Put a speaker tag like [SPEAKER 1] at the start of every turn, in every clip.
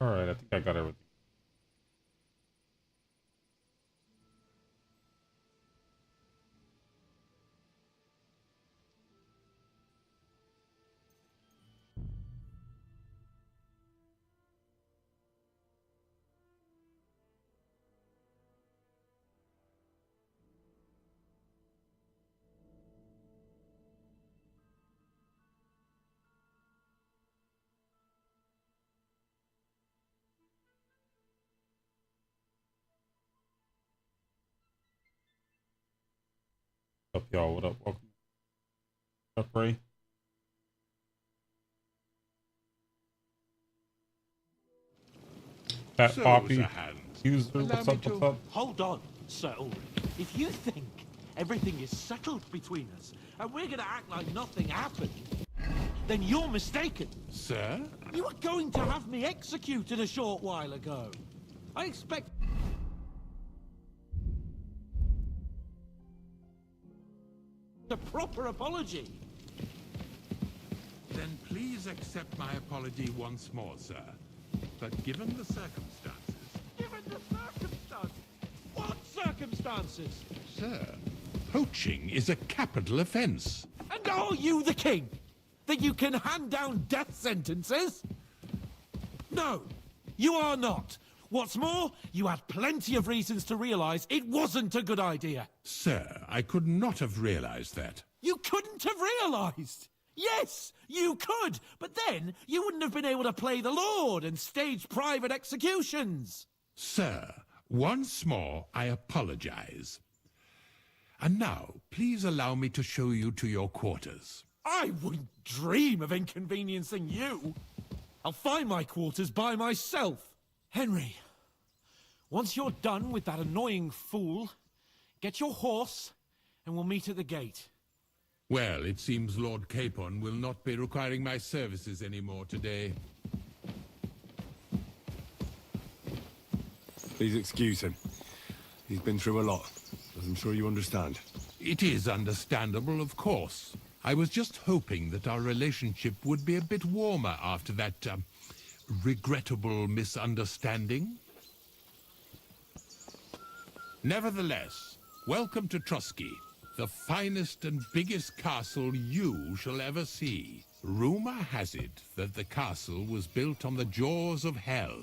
[SPEAKER 1] All right, I think I got everything. What's up, y'all? What up? Welcome. What's up, Ray? Fat Poppy. User, what's up? What's up?
[SPEAKER 2] Hold on, Sir Ulrich. If you think everything is settled between us and we're gonna act like nothing happened, then you're mistaken.
[SPEAKER 3] Sir?
[SPEAKER 2] You were going to have me executed a short while ago. I expect a proper apology.
[SPEAKER 3] Then please accept my apology once more, sir. But given the circumstances...
[SPEAKER 2] Given the circumstances? What circumstances?
[SPEAKER 3] Sir, poaching is a capital offense.
[SPEAKER 2] And are you the king? That you can hand down death sentences? No, you are not. What's more, you had plenty of reasons to realize it wasn't a good idea.
[SPEAKER 3] Sir, I could not have realized that.
[SPEAKER 2] You couldn't have realized. Yes, you could, but then you wouldn't have been able to play the Lord and stage private executions.
[SPEAKER 3] Sir, once more, I apologize. And now, please allow me to show you to your quarters.
[SPEAKER 2] I wouldn't dream of inconveniencing you. I'll find my quarters by myself. Henry, once you're done with that annoying fool, get your horse and we'll meet at the gate.
[SPEAKER 3] Well, it seems Lord Capon will not be requiring my services anymore today.
[SPEAKER 4] Please excuse him. He's been through a lot, as I'm sure you understand.
[SPEAKER 3] It is understandable, of course. I was just hoping that our relationship would be a bit warmer after that, regrettable misunderstanding. Nevertheless, welcome to Trusky, the finest and biggest castle you shall ever see. Rumor has it that the castle was built on the jaws of hell,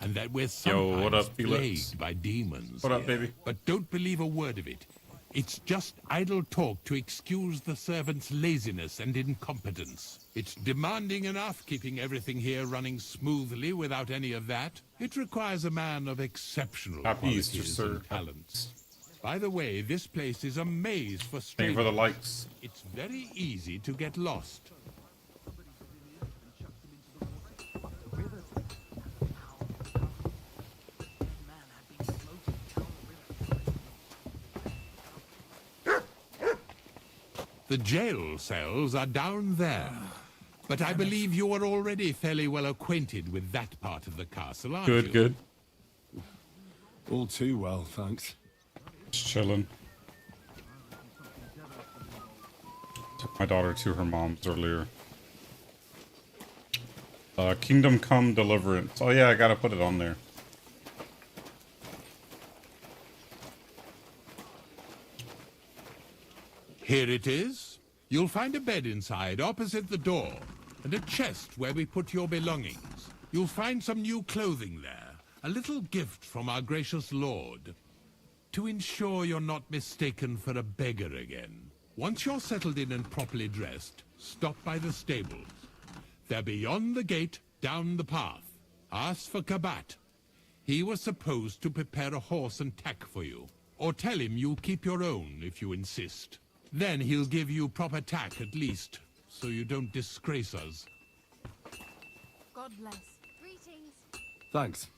[SPEAKER 3] and that we're sometimes
[SPEAKER 1] what up,
[SPEAKER 3] plagued by demons.
[SPEAKER 1] What up,
[SPEAKER 3] here.
[SPEAKER 1] baby?
[SPEAKER 3] But don't believe a word of it. It's just idle talk to excuse the servants' laziness and incompetence. It's demanding enough keeping everything here running smoothly without any of that. It requires a man of exceptional
[SPEAKER 1] Happy Easter,
[SPEAKER 3] qualities
[SPEAKER 1] sir.
[SPEAKER 3] and talents. By the way, this place is a maze for
[SPEAKER 1] Thank you
[SPEAKER 3] strangers.
[SPEAKER 1] for the likes.
[SPEAKER 3] It's very easy to get lost. The jail cells are down there. But I believe you are already fairly well acquainted with that part of the castle, aren't you?
[SPEAKER 1] Good.
[SPEAKER 4] All too well, thanks.
[SPEAKER 1] Just chilling. Took my daughter to her mom's earlier. Kingdom Come Deliverance. Oh yeah, I gotta put it on there.
[SPEAKER 3] Here it is. You'll find a bed inside, opposite the door, and a chest where we put your belongings. You'll find some new clothing there, a little gift from our gracious lord, to ensure you're not mistaken for a beggar again. Once you're settled in and properly dressed, stop by the stables. They're beyond the gate, down the path. Ask for Kabat. He was supposed to prepare a horse and tack for you. Or tell him you keep your own, if you insist. Then he'll give you proper tack at least, so you don't disgrace us.
[SPEAKER 5] God bless. Greetings.
[SPEAKER 4] Thanks.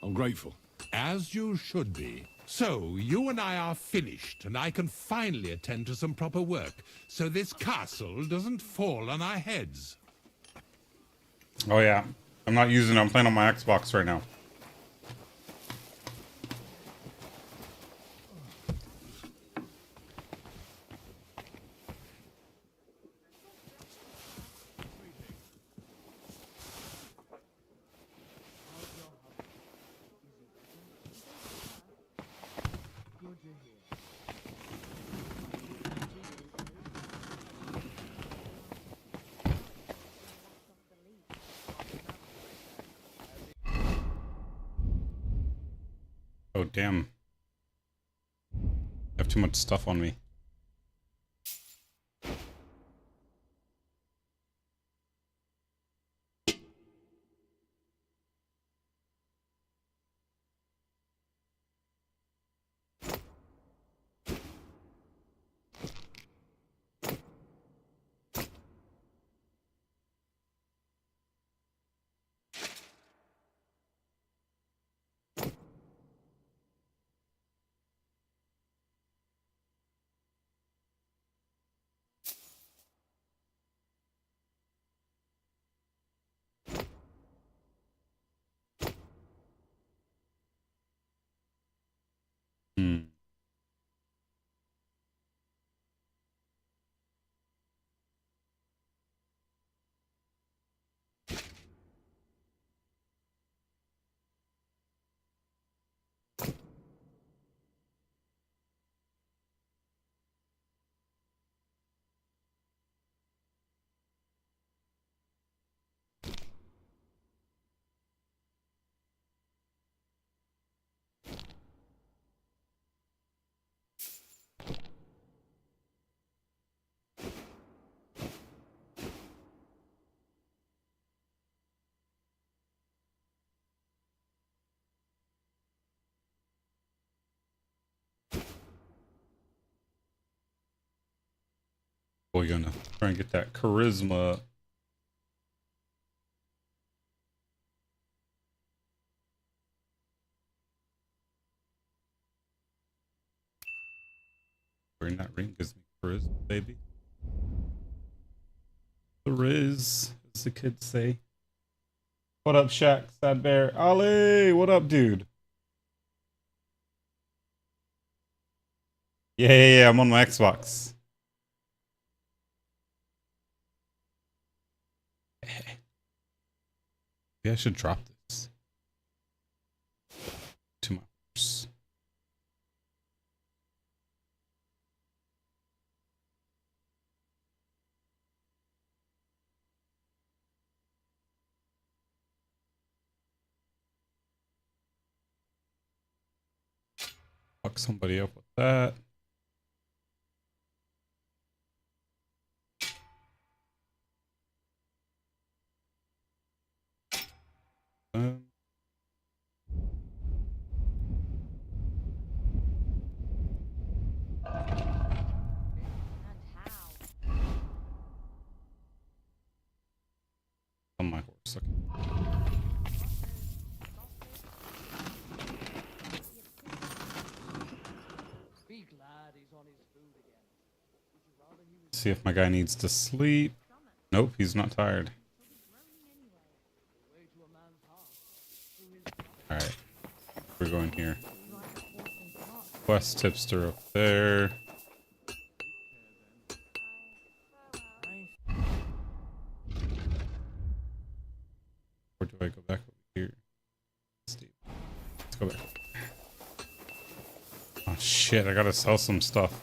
[SPEAKER 4] I'm grateful.
[SPEAKER 3] As you should be. So, you and I are finished, and I can finally attend to some proper work, so this castle doesn't fall on our heads.
[SPEAKER 1] Oh yeah, I'm not using it. I'm playing on my Xbox right now. Oh damn. I have too much stuff on me. Hmm. We're gonna try and get that charisma. Wearing that ring gives me charisma, baby. The Riz, as the kids say. What up, Shaq? Sad Bear. Ali, what up, dude? Yeah, I'm on my Xbox. Maybe I should drop this to my horse. Fuck somebody up with that. On my horse. Okay. See if my guy needs to sleep. Nope, he's not tired. Alright. We're going here. Quest tipster up there. Or do I go back over here? Let's go back. Oh shit, I gotta sell some stuff.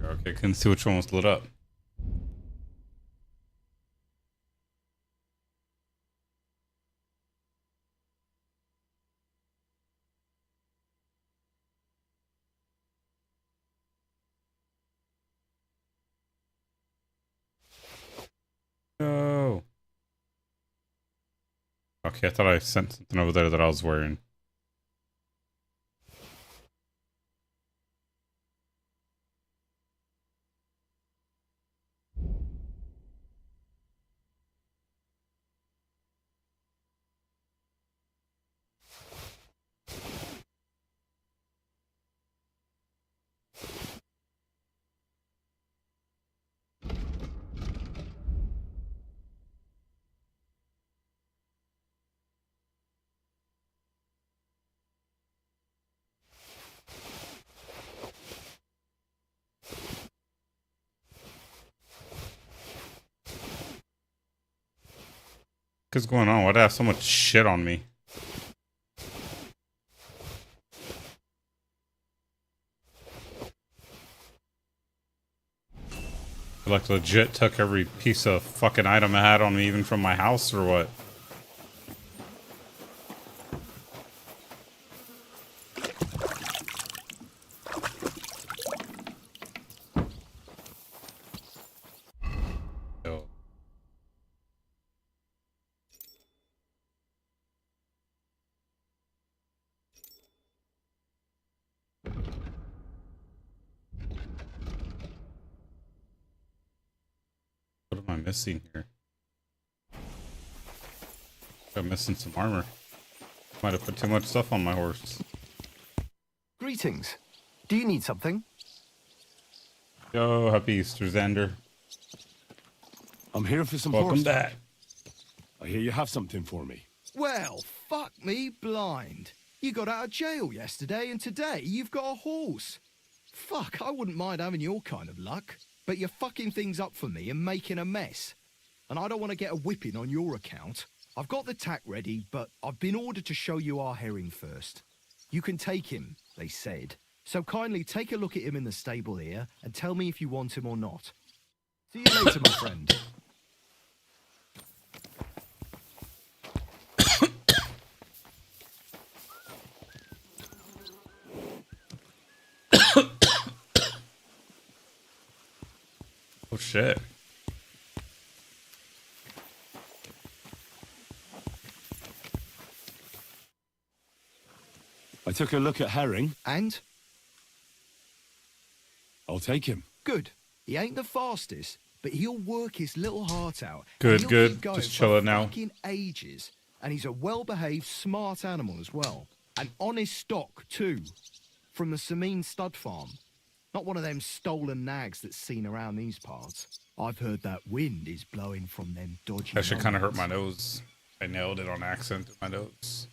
[SPEAKER 1] Okay, couldn't see which one was lit up. No. Okay, I thought I sent something over there that I was wearing. What's going on? Why do I have so much shit on me? I like legit took every piece of fucking item I had on me, even from my house, or what? Yo. What am I missing here? I'm missing some armor. Might have put too much stuff on my horse.
[SPEAKER 6] Greetings. Do you need something?
[SPEAKER 1] Yo, happy Easter, Xander.
[SPEAKER 4] I'm here for some
[SPEAKER 1] Welcome
[SPEAKER 4] horse
[SPEAKER 1] back.
[SPEAKER 4] talk. I hear you have something for me.
[SPEAKER 6] Well, fuck me blind. You got out of jail yesterday, and today you've got a horse. Fuck, I wouldn't mind having your kind of luck. But you're fucking things up for me and making a mess. And I don't want to get a whipping on your account. I've got the tack ready, but I've been ordered to show you our herring first. You can take him, they said. So kindly take a look at him in the stable here and tell me if you want him or not. See you later, my friend.
[SPEAKER 1] Oh shit.
[SPEAKER 4] I took a look at Herring.
[SPEAKER 6] And?
[SPEAKER 4] I'll take him.
[SPEAKER 6] Good. He ain't the fastest, but he'll work his little heart out.
[SPEAKER 1] Good,
[SPEAKER 6] He'll
[SPEAKER 1] good.
[SPEAKER 6] keep going
[SPEAKER 1] Just
[SPEAKER 6] for
[SPEAKER 1] chill it now.
[SPEAKER 6] fucking ages. And he's a well-behaved, smart animal as well. An honest stock, too. From the Sameen stud farm. Not one of them stolen nags that's seen around these parts. I've heard that wind is blowing from them dodgy...
[SPEAKER 1] That should kind of hurt my
[SPEAKER 6] mountains.
[SPEAKER 1] nose. I nailed it on accident in my nose.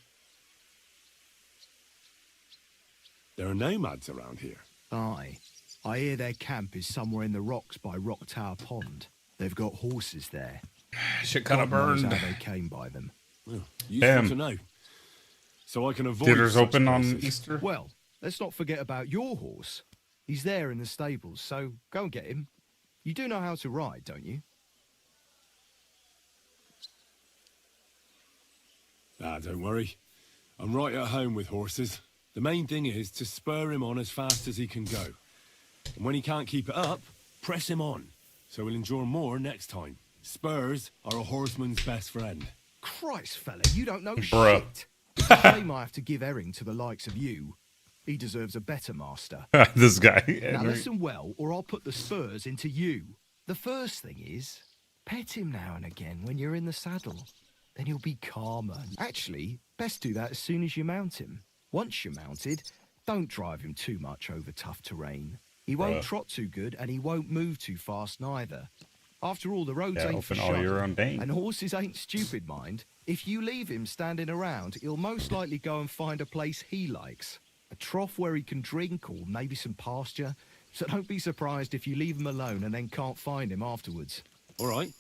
[SPEAKER 4] There are nomads around here.
[SPEAKER 6] Aye. I hear their camp is somewhere in the rocks by Rock Tower Pond. They've got horses there.
[SPEAKER 1] Shit kind of
[SPEAKER 6] God knows
[SPEAKER 1] burned.
[SPEAKER 6] how they came by them.
[SPEAKER 4] Well, useful
[SPEAKER 1] Damn.
[SPEAKER 4] to know. So I can avoid
[SPEAKER 1] Theaters
[SPEAKER 4] such
[SPEAKER 1] open on
[SPEAKER 4] places.
[SPEAKER 1] Easter?
[SPEAKER 6] Well, let's not forget about your horse. He's there in the stables, so go and get him. You do know how to ride, don't you?
[SPEAKER 4] Ah, don't worry. I'm right at home with horses. The main thing is to spur him on as fast as he can go. And when he can't keep it up, press him on. So he'll endure more next time. Spurs are a horseman's best friend.
[SPEAKER 6] Christ, fella, you don't know
[SPEAKER 1] Bruh.
[SPEAKER 6] shit. It's a shame I have to give Herring to the likes of you. He deserves a better master.
[SPEAKER 1] This guy.
[SPEAKER 6] Now
[SPEAKER 1] Henry.
[SPEAKER 6] listen well, or I'll put the spurs into you. The first thing is, pet him now and again when you're in the saddle. Then he'll be calmer. Actually, best do that as soon as you mount him. Once you're mounted, don't drive him too much over tough terrain. He won't trot too good, and he won't move too fast neither. After all, the roads
[SPEAKER 1] Yeah,
[SPEAKER 6] ain't for
[SPEAKER 1] open all your
[SPEAKER 6] showing,
[SPEAKER 1] own dang.
[SPEAKER 6] and horses ain't stupid, mind. If you leave him standing around, he'll most likely go and find a place he likes. A trough where he can drink, or maybe some pasture. So don't be surprised if you leave him alone and then can't find him afterwards.
[SPEAKER 4] All right.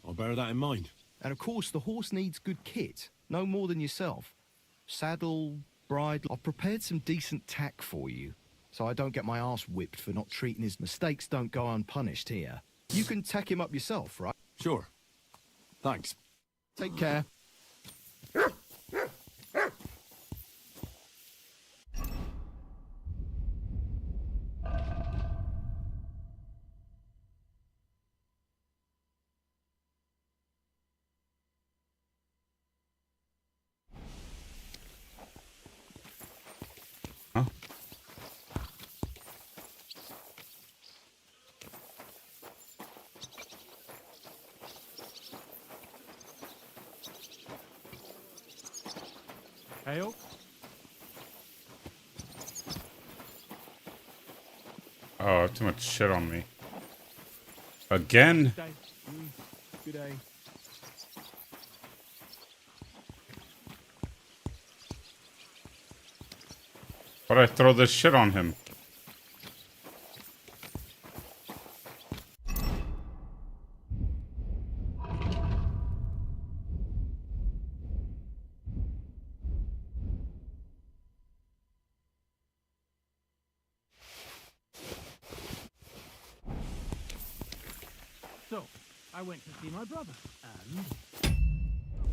[SPEAKER 4] I'll bear that in mind.
[SPEAKER 6] And of course, the horse needs good kit, no more than yourself. Saddle, bridle. I've prepared some decent tack for you. so I don't get my ass whipped for not treating his mistakes don't go unpunished here. You can tack him up yourself, right?
[SPEAKER 4] Sure. Thanks.
[SPEAKER 6] Take care.
[SPEAKER 1] Huh?
[SPEAKER 2] Hail.
[SPEAKER 1] Oh, I have too much shit on me. Again?
[SPEAKER 2] Day. Good day.
[SPEAKER 1] Why'd I throw this shit on him?
[SPEAKER 2] So, I went to see my brother, and...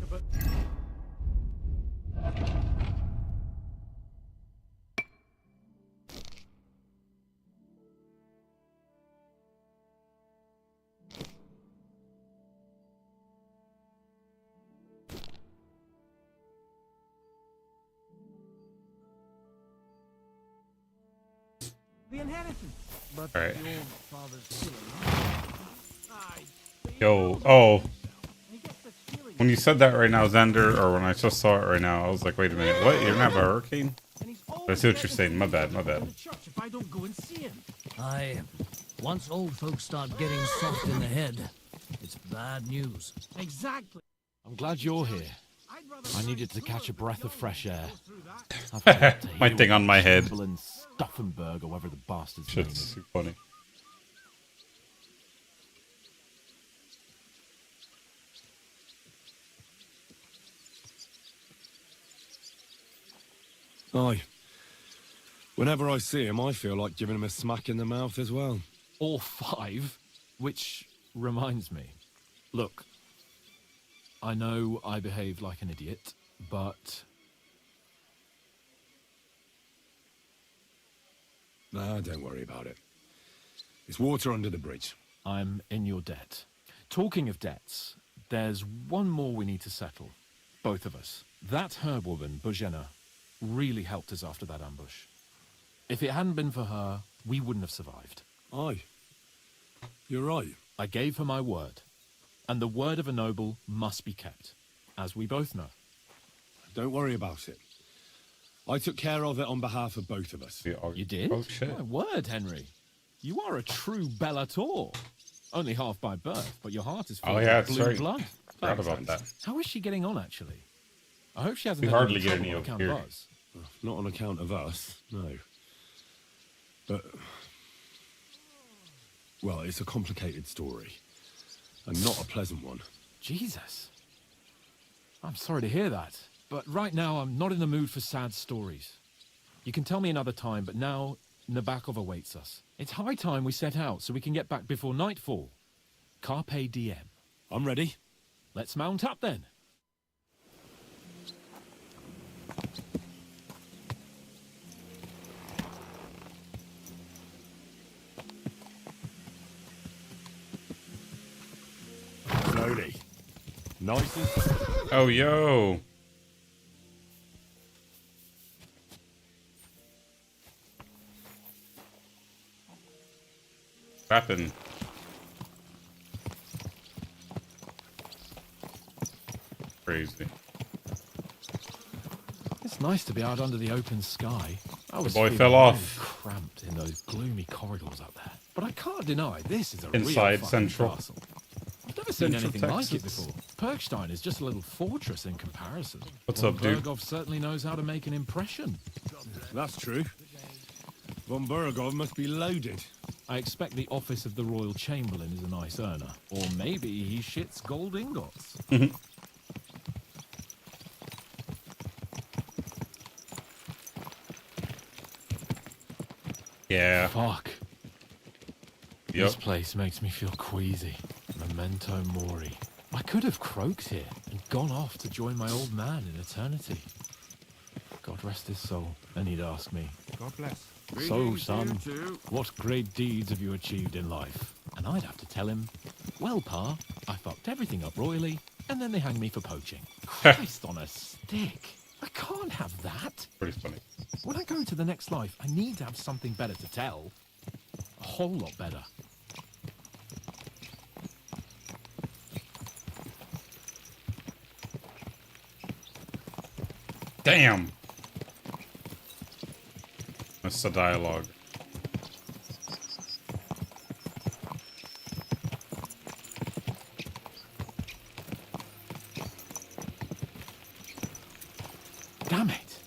[SPEAKER 2] But... The inheritance. But
[SPEAKER 1] Alright.
[SPEAKER 2] your father's still alive.
[SPEAKER 1] Yo, oh. When you said that right now, Xander, or when I just saw it right now, I was like, wait a minute, what? You don't have a hurricane? I see what you're saying. My bad, my bad.
[SPEAKER 7] Aye. Once old folks start getting soft in the head, it's bad news.
[SPEAKER 2] Exactly.
[SPEAKER 4] I'm glad you're here. I needed to catch a breath of fresh air.
[SPEAKER 1] My thing on my head.
[SPEAKER 4] Stuffenberg, or whatever the bastard's name
[SPEAKER 1] Shit's
[SPEAKER 4] is.
[SPEAKER 1] too funny.
[SPEAKER 4] Aye. Whenever I see him, I feel like giving him a smack in the mouth as well.
[SPEAKER 8] Or 5, which reminds me. Look, I know I behaved like an idiot, but...
[SPEAKER 4] Nah, don't worry about it. It's water under the bridge.
[SPEAKER 8] I'm in your debt. Talking of debts, there's one more we need to settle. Both of us. That herb-woman, Bojena, really helped us after that ambush. If it hadn't been for her, we wouldn't have survived.
[SPEAKER 4] Aye. You're right.
[SPEAKER 8] I gave her my word. And the word of a noble must be kept, as we both know.
[SPEAKER 4] Don't worry about it. I took care of it on behalf of both of us.
[SPEAKER 8] You did?
[SPEAKER 1] Oh, shit.
[SPEAKER 8] My word, Henry. You are a true Bellator. Only half by birth, but your heart is full
[SPEAKER 1] Oh, yeah,
[SPEAKER 8] of
[SPEAKER 1] that's
[SPEAKER 8] blue
[SPEAKER 1] right.
[SPEAKER 8] blood.
[SPEAKER 1] Forgot about that.
[SPEAKER 8] How is she getting on, actually? I hope she hasn't
[SPEAKER 1] We
[SPEAKER 8] had
[SPEAKER 1] hardly
[SPEAKER 8] any
[SPEAKER 1] get
[SPEAKER 8] trouble
[SPEAKER 1] any
[SPEAKER 8] on
[SPEAKER 1] over
[SPEAKER 8] account
[SPEAKER 1] here.
[SPEAKER 8] of us.
[SPEAKER 4] Not on account of us, no. But... well, it's a complicated story. And not a pleasant one.
[SPEAKER 8] Jesus. I'm sorry to hear that. But right now, I'm not in the mood for sad stories. You can tell me another time, but now Nabokov awaits us. It's high time we set out so we can get back before nightfall. Carpe diem.
[SPEAKER 4] I'm ready.
[SPEAKER 8] Let's mount up then.
[SPEAKER 4] Slowly. Nice and...
[SPEAKER 1] Oh, yo. Happened. Crazy.
[SPEAKER 8] It's nice to be out under the open sky. I was
[SPEAKER 1] boy
[SPEAKER 8] feeling
[SPEAKER 1] fell
[SPEAKER 8] really
[SPEAKER 1] off.
[SPEAKER 8] cramped in those gloomy corridors up there. But I can't deny this is a
[SPEAKER 1] Inside
[SPEAKER 8] real fucking
[SPEAKER 1] Central.
[SPEAKER 8] castle. I've never seen
[SPEAKER 1] Central
[SPEAKER 8] anything like it
[SPEAKER 1] Texas.
[SPEAKER 8] before. Perkstein is just a little fortress in comparison.
[SPEAKER 1] What's
[SPEAKER 8] Von
[SPEAKER 1] up, dude?
[SPEAKER 8] Berghoff certainly knows how to make an impression.
[SPEAKER 4] That's true. Von Berghoff must be loaded.
[SPEAKER 8] I expect the office of the Royal Chamberlain is a nice earner. Or maybe he shits gold ingots.
[SPEAKER 1] Yeah.
[SPEAKER 8] Fuck.
[SPEAKER 1] Yep.
[SPEAKER 8] This place makes me feel queasy. Memento mori. I could have croaked here and gone off to join my old man in eternity. God rest his soul. And he'd ask me,
[SPEAKER 2] God bless.
[SPEAKER 8] "So, son, what great deeds have you achieved in life?" And I'd have to tell him, "Well, Pa, I fucked everything up royally, and then they hang me for poaching." Christ on a stick. I can't have that.
[SPEAKER 1] Pretty funny.
[SPEAKER 8] When I go into the next life, I need to have something better to tell. A whole lot better.
[SPEAKER 1] Damn. That's the dialogue.
[SPEAKER 8] Damn it.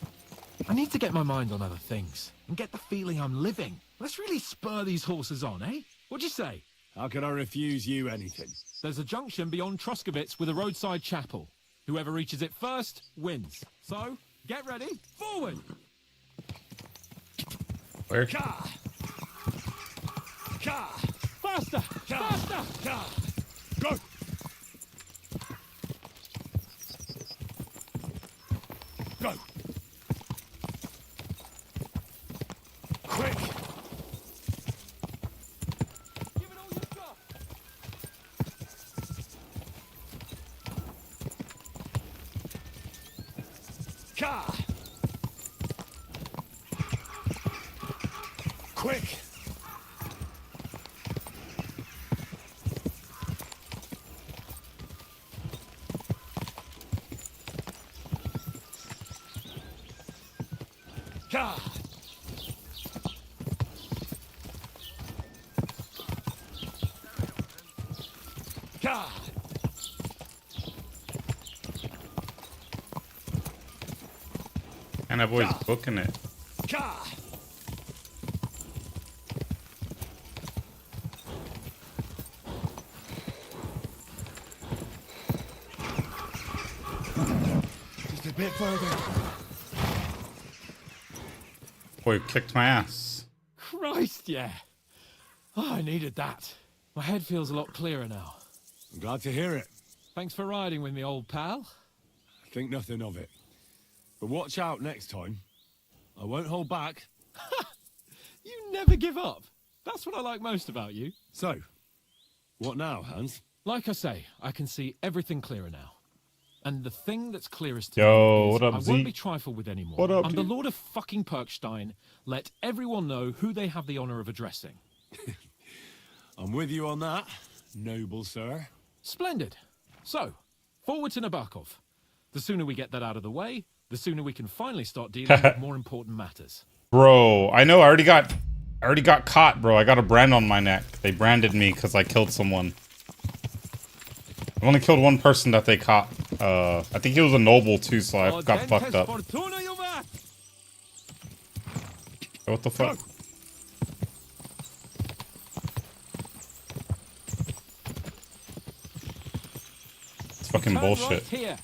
[SPEAKER 8] I need to get my mind on other things and get the feeling I'm living. Let's really spur these horses on, eh? What'd you say?
[SPEAKER 4] How can I refuse you anything?
[SPEAKER 8] There's a junction beyond Truskowitz with a roadside chapel. Whoever reaches it first wins. So, get ready. Forward!
[SPEAKER 1] Where?
[SPEAKER 4] Ka! Ka!
[SPEAKER 8] Faster!
[SPEAKER 4] Ka!
[SPEAKER 8] Faster!
[SPEAKER 4] Ka! Go! Go! Quick!
[SPEAKER 8] Give it all you've got!
[SPEAKER 4] Ka! Quick! Ka! Ka!
[SPEAKER 1] And that boy's booking it.
[SPEAKER 4] Ka! Just a bit further.
[SPEAKER 1] Boy kicked my ass.
[SPEAKER 8] Christ, yeah. Oh, I needed that. My head feels a lot clearer now.
[SPEAKER 4] I'm glad to hear it.
[SPEAKER 8] Thanks for riding with me, old pal.
[SPEAKER 4] Think nothing of it. But watch out next time. I won't hold back.
[SPEAKER 8] You never give up. That's what I like most about you.
[SPEAKER 4] So, what now, Hans?
[SPEAKER 8] Like I say, I can see everything clearer now. And the thing that's clearest to
[SPEAKER 1] Yo,
[SPEAKER 8] me is
[SPEAKER 1] what up,
[SPEAKER 8] I
[SPEAKER 1] Z?
[SPEAKER 8] won't be trifled with anymore.
[SPEAKER 1] What up,
[SPEAKER 8] I'm the
[SPEAKER 1] G?
[SPEAKER 8] Lord of fucking Perkstein. Let everyone know who they have the honor of addressing.
[SPEAKER 4] I'm with you on that, noble sir.
[SPEAKER 8] Splendid. So, forward to Nabokov. The sooner we get that out of the way, the sooner we can finally start dealing with more important matters.
[SPEAKER 1] Bro, I know. I already got caught, bro. I got a brand on my neck. They branded me because I killed someone. I only killed one person that they caught. I think he was a noble too, so I got fucked up. What the fuck? It's fucking bullshit.
[SPEAKER 8] Right here.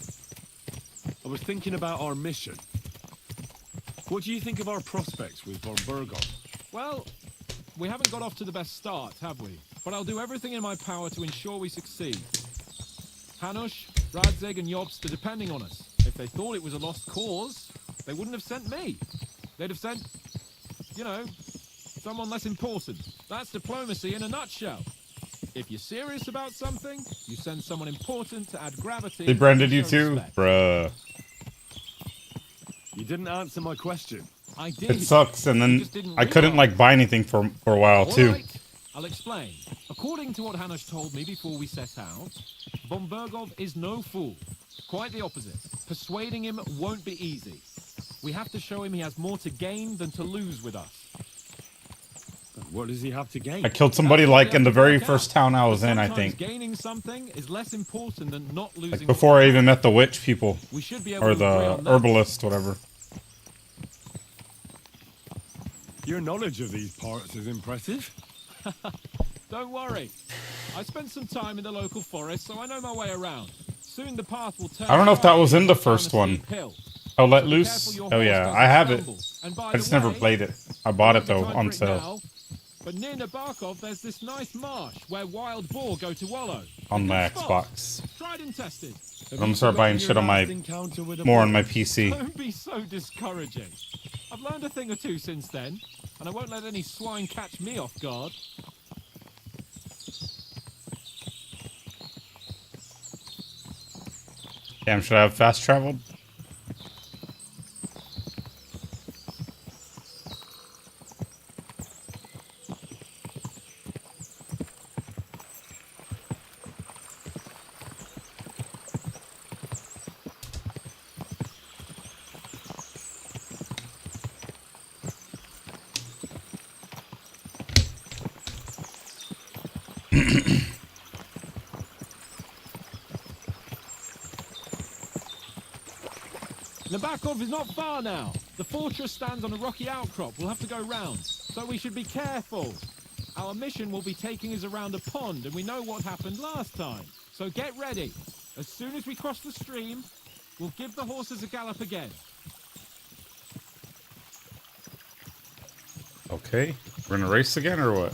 [SPEAKER 4] I was thinking about our mission. What do you think of our prospects with von Burgov?
[SPEAKER 8] Well, we haven't got off to the best start, have we? But I'll do everything in my power to ensure we succeed. Hanush, Radzig, and Jobst are depending on us. If they thought it was a lost cause, they wouldn't have sent me. They'd have sent, you know, someone less important. That's diplomacy in a nutshell. If you're serious about something, you send someone important to add gravity.
[SPEAKER 1] They branded you
[SPEAKER 8] and show
[SPEAKER 1] too?
[SPEAKER 8] respect.
[SPEAKER 1] Bruh.
[SPEAKER 4] You didn't answer my question.
[SPEAKER 8] I did.
[SPEAKER 1] It sucks, and
[SPEAKER 8] You
[SPEAKER 1] then
[SPEAKER 8] just didn't
[SPEAKER 1] I couldn't
[SPEAKER 8] realize.
[SPEAKER 1] like buy anything for a while
[SPEAKER 8] All
[SPEAKER 1] too.
[SPEAKER 8] right, I'll explain. According to what Hanush told me before we set out, von Burgov is no fool. Quite the opposite. Persuading him won't be easy. We have to show him he has more to gain than to lose with us.
[SPEAKER 4] What does he have to gain?
[SPEAKER 1] I killed somebody like in the very first town I was in, I
[SPEAKER 8] Sometimes
[SPEAKER 1] think.
[SPEAKER 8] gaining something is less important than not losing.
[SPEAKER 1] Like before I even met the witch people.
[SPEAKER 8] We should be able
[SPEAKER 1] Or
[SPEAKER 8] to agree
[SPEAKER 1] the
[SPEAKER 8] on that.
[SPEAKER 1] herbalist, whatever.
[SPEAKER 4] Your knowledge of these parts is impressive.
[SPEAKER 8] Don't worry. I spent some time in the local forest, so I know my way around. Soon the path will turn.
[SPEAKER 1] I don't know if that was in the
[SPEAKER 8] down a
[SPEAKER 1] first one.
[SPEAKER 8] steep hill.
[SPEAKER 1] Oh, Let
[SPEAKER 8] Be
[SPEAKER 1] Loose?
[SPEAKER 8] careful your
[SPEAKER 1] Oh
[SPEAKER 8] horse
[SPEAKER 1] yeah,
[SPEAKER 8] doesn't
[SPEAKER 1] I have it.
[SPEAKER 8] stumble. And by
[SPEAKER 1] I
[SPEAKER 8] the
[SPEAKER 1] just never
[SPEAKER 8] way,
[SPEAKER 1] played it. I bought it
[SPEAKER 8] Might be
[SPEAKER 1] though
[SPEAKER 8] time
[SPEAKER 1] on
[SPEAKER 8] for it
[SPEAKER 1] sale
[SPEAKER 8] now, but near Nabokov, there's this nice marsh where wild boar go to wallow.
[SPEAKER 1] on
[SPEAKER 8] A
[SPEAKER 1] my
[SPEAKER 8] good spot.
[SPEAKER 1] Xbox.
[SPEAKER 8] Tried and tested.
[SPEAKER 1] I'm gonna start buying shit on my more on my PC.
[SPEAKER 8] Don't be so discouraging. I've learned a thing or two since then, and I won't let any swine catch me off guard.
[SPEAKER 1] Damn, should I have fast traveled?
[SPEAKER 8] Nabokov is not far now. The fortress stands on a rocky outcrop. We'll have to go round, so we should be careful. Our mission will be taking us around a pond, and we know what happened last time. So get ready. As soon as we cross the stream, we'll give the horses a gallop again.
[SPEAKER 1] Okay, we're gonna race again or what?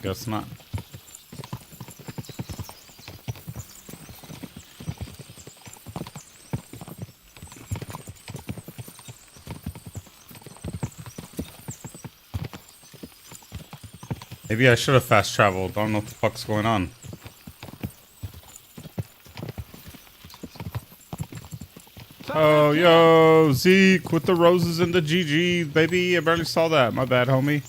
[SPEAKER 1] Guess not. Maybe I should have fast traveled. I don't know what the fuck's going on. Oh, yo, Zeke with the roses and the GG, baby. I barely saw that. My bad, homie.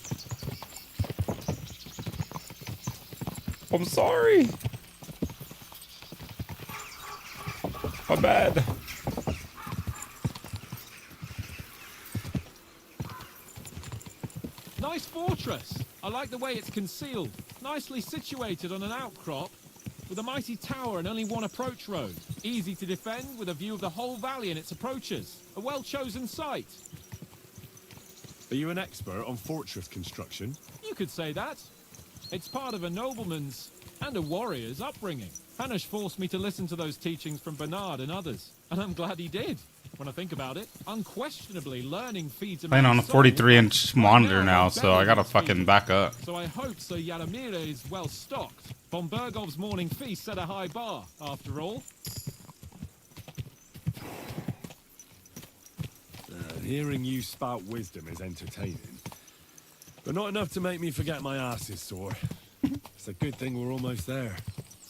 [SPEAKER 1] I'm sorry. My bad.
[SPEAKER 8] Nice fortress. I like the way it's concealed. Nicely situated on an outcrop with a mighty tower and only one approach road. Easy to defend with a view of the whole valley and its approaches. A well-chosen site.
[SPEAKER 4] Are you an expert on fortress construction?
[SPEAKER 8] You could say that. It's part of a nobleman's and a warrior's upbringing. Hanush forced me to listen to those teachings from Bernard and others, and I'm glad he did. When I think about it, unquestionably learning feeds a
[SPEAKER 1] Playing on a
[SPEAKER 8] man's soul.
[SPEAKER 1] 43-inch monitor
[SPEAKER 8] Right
[SPEAKER 1] now,
[SPEAKER 8] my
[SPEAKER 1] so I
[SPEAKER 8] belly
[SPEAKER 1] gotta
[SPEAKER 8] is
[SPEAKER 1] fucking
[SPEAKER 8] feeding.
[SPEAKER 1] back up.
[SPEAKER 8] So I hope Sir Yaramira is well stocked. Von Bergov's morning feast set a high bar, after all.
[SPEAKER 4] Hearing you spout wisdom is entertaining, but not enough to make me forget my ass is sore. It's a good thing we're almost there.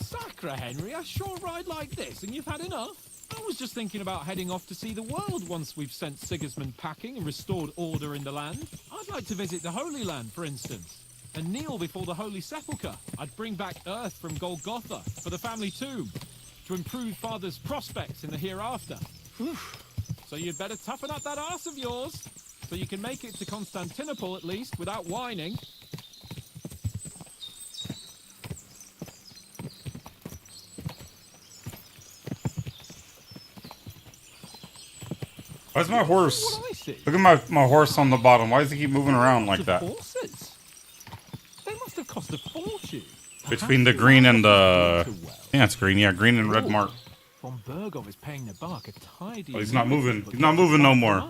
[SPEAKER 8] Sacre, Henry, a short ride like this, and you've had enough? I was just thinking about heading off to see the world once we've sent Sigismund packing and restored order in the land. I'd like to visit the Holy Land, for instance, and kneel before the Holy Sepulchre. I'd bring back earth from Golgotha for the family tomb to improve Father's prospects in the hereafter. So you'd better toughen up that arse of yours so you can make it to Constantinople at least without whining.
[SPEAKER 1] Why's my horse?
[SPEAKER 8] What I see.
[SPEAKER 1] Look at my horse on the bottom. Why does he keep moving around like that?
[SPEAKER 8] Horses? They must have cost a fortune.
[SPEAKER 1] Between the green and the... Yeah, it's green. Yeah, green and red mark.
[SPEAKER 8] Von Bergov is paying the bark a tidy...
[SPEAKER 1] Oh, he's not moving. He's not moving no more.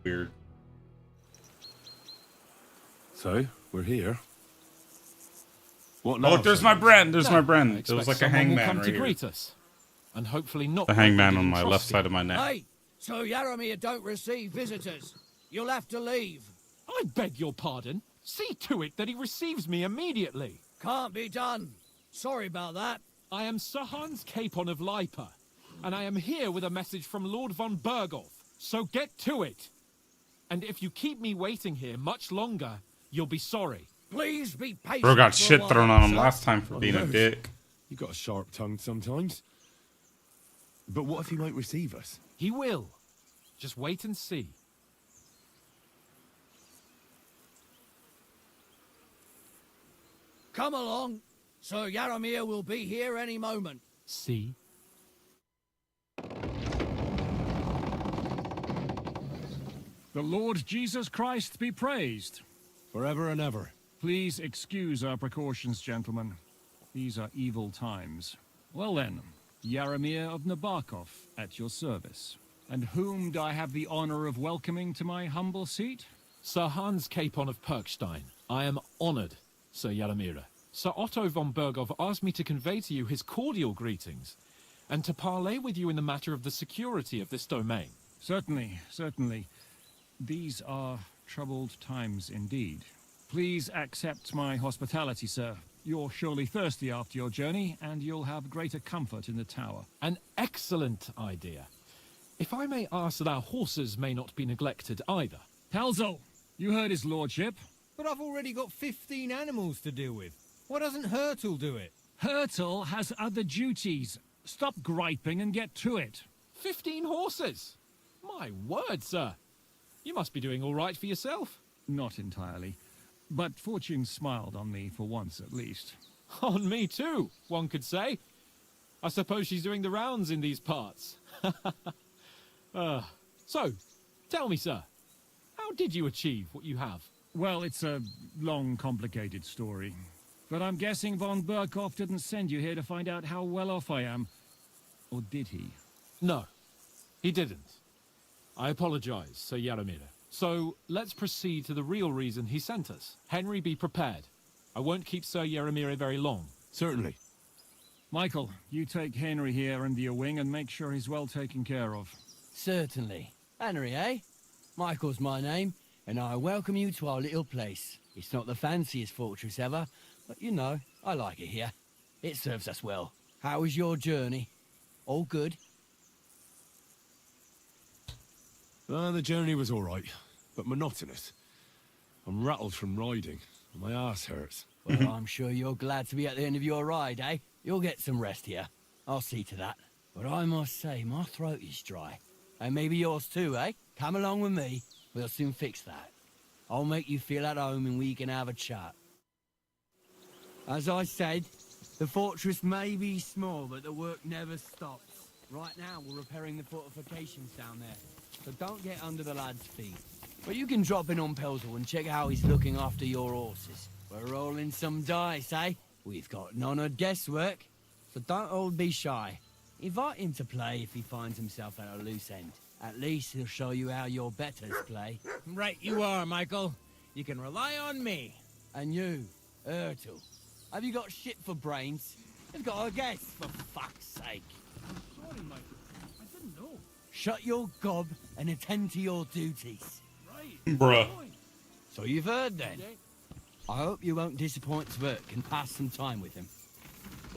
[SPEAKER 1] Weird.
[SPEAKER 4] So, we're here. What now?
[SPEAKER 1] Oh, look, there's my brand. There's my
[SPEAKER 8] I
[SPEAKER 1] brand. There
[SPEAKER 8] expect
[SPEAKER 1] was like a
[SPEAKER 8] someone will
[SPEAKER 1] hangman
[SPEAKER 8] come
[SPEAKER 1] right
[SPEAKER 8] to
[SPEAKER 1] here.
[SPEAKER 8] greet us. And hopefully not...
[SPEAKER 1] The
[SPEAKER 8] like we
[SPEAKER 1] hangman
[SPEAKER 8] did
[SPEAKER 1] on
[SPEAKER 8] in
[SPEAKER 1] my left
[SPEAKER 8] Trotsky.
[SPEAKER 1] side of my neck.
[SPEAKER 9] Hey, so Yaramir don't receive visitors. You'll have to leave.
[SPEAKER 8] I beg your pardon. See to it that he receives me immediately.
[SPEAKER 9] Can't be done. Sorry about that.
[SPEAKER 8] I am Sir Hans Capon of Lipa, and I am here with a message from Lord von Bergov. So get to it. And if you keep me waiting here much longer, you'll be sorry.
[SPEAKER 9] Please be patient.
[SPEAKER 1] Bro got
[SPEAKER 9] for a
[SPEAKER 1] shit
[SPEAKER 9] while,
[SPEAKER 1] thrown on him
[SPEAKER 9] sir.
[SPEAKER 1] last time for being a
[SPEAKER 4] knows?
[SPEAKER 1] dick.
[SPEAKER 4] You got a sharp tongue sometimes. But what if he won't receive us?
[SPEAKER 8] He will. Just wait and see.
[SPEAKER 9] Come along. Sir Yaramir will be here any moment.
[SPEAKER 8] See?
[SPEAKER 10] The Lord Jesus Christ be praised.
[SPEAKER 4] Forever and ever.
[SPEAKER 10] Please excuse our precautions, gentlemen. These are evil times. Well then, Yaramir of Nabokov, at your service. And whom do I have the honor of welcoming to my humble seat?
[SPEAKER 8] Sir Hans Capon of Perkstein. I am honored, Sir Yaramira. Sir Otto von Bergov asked me to convey to you his cordial greetings, and to parley with you in the matter of the security of this domain.
[SPEAKER 10] Certainly, certainly. These are troubled times indeed. Please accept my hospitality, sir. You're surely thirsty after your journey, and you'll have greater comfort in the tower.
[SPEAKER 8] An excellent idea. If I may ask that our horses may not be neglected either.
[SPEAKER 10] Pelzel, you heard his lordship.
[SPEAKER 11] But I've already got 15 animals to deal with. Why doesn't Hurtle do it?
[SPEAKER 10] Hurtle has other duties. Stop griping and get to it.
[SPEAKER 8] 15 horses? My word, sir. You must be doing all right for yourself.
[SPEAKER 10] Not entirely. But fortune smiled on me for once at least.
[SPEAKER 8] On me too, one could say. I suppose she's doing the rounds in these parts. So, tell me, sir, how did you achieve what you have?
[SPEAKER 10] Well, it's a long, complicated story. But I'm guessing von Berkhoff didn't send you here to find out how well off I am. Or did he?
[SPEAKER 8] No, he didn't. I apologize, Sir Yaramira. So, let's proceed to the real reason he sent us. Henry, be prepared. I won't keep Sir Yaramira very long.
[SPEAKER 4] Certainly.
[SPEAKER 10] Michael, you take Henry here under your wing and make sure he's well taken care of.
[SPEAKER 9] Certainly. Henry, eh? Michael's my name, and I welcome you to our little place. It's not the fanciest fortress ever, but you know, I like it here. It serves us well. How was your journey? All good?
[SPEAKER 4] The journey was all right, but monotonous. I'm rattled from riding, and my arse hurts.
[SPEAKER 9] Well, I'm sure you're glad to be at the end of your ride, eh? You'll get some rest here. I'll see to that. But I must say, my throat is dry. And maybe yours too, eh? Come along with me. We'll soon fix that. I'll make you feel at home and we can have a chat. As I said, the fortress may be small, but the work never stops. Right now, we're repairing the fortifications down there, so don't get under the lad's feet. But you can drop in on Pelzel and check how he's looking after your horses. We're rolling some dice, eh? We've got none of guesswork, so don't all be shy. Invite him to play if he finds himself at a loose end. At least he'll show you how your betters play.
[SPEAKER 11] Right you are, Michael. You can rely on me.
[SPEAKER 9] And you, Ertul, have you got shit for brains? You've got a guess, for fuck's sake.
[SPEAKER 10] Sorry, Michael. I didn't know.
[SPEAKER 9] Shut your gob and attend to your duties.
[SPEAKER 10] Right.
[SPEAKER 1] Bruh.
[SPEAKER 9] So you've heard then. I hope you won't disappoint Tverk and pass some time with him.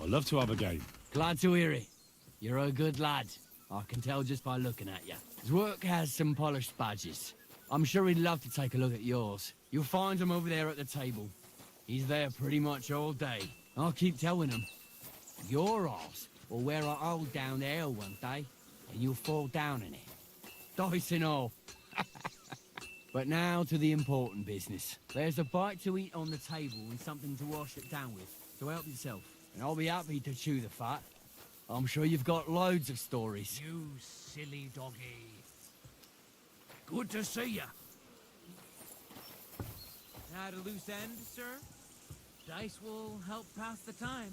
[SPEAKER 4] I'd love to have a game.
[SPEAKER 9] Glad to hear it. You're a good lad. I can tell just by looking at you. Tverk has some polished badges. I'm sure he'd love to take a look at yours. You'll find him over there at the table. He's there pretty much all day. I'll keep telling him. Your arse will wear a hole down there one day, and you'll fall down in it. Dice and all. But now to the important business. There's a bite to eat on the table and something to wash it down with. So help yourself, and I'll be happy to chew the fat. I'm sure you've got loads of stories.
[SPEAKER 11] You silly doggy. Good to see ya.
[SPEAKER 12] At a loose end, sir? Dice will help pass the time.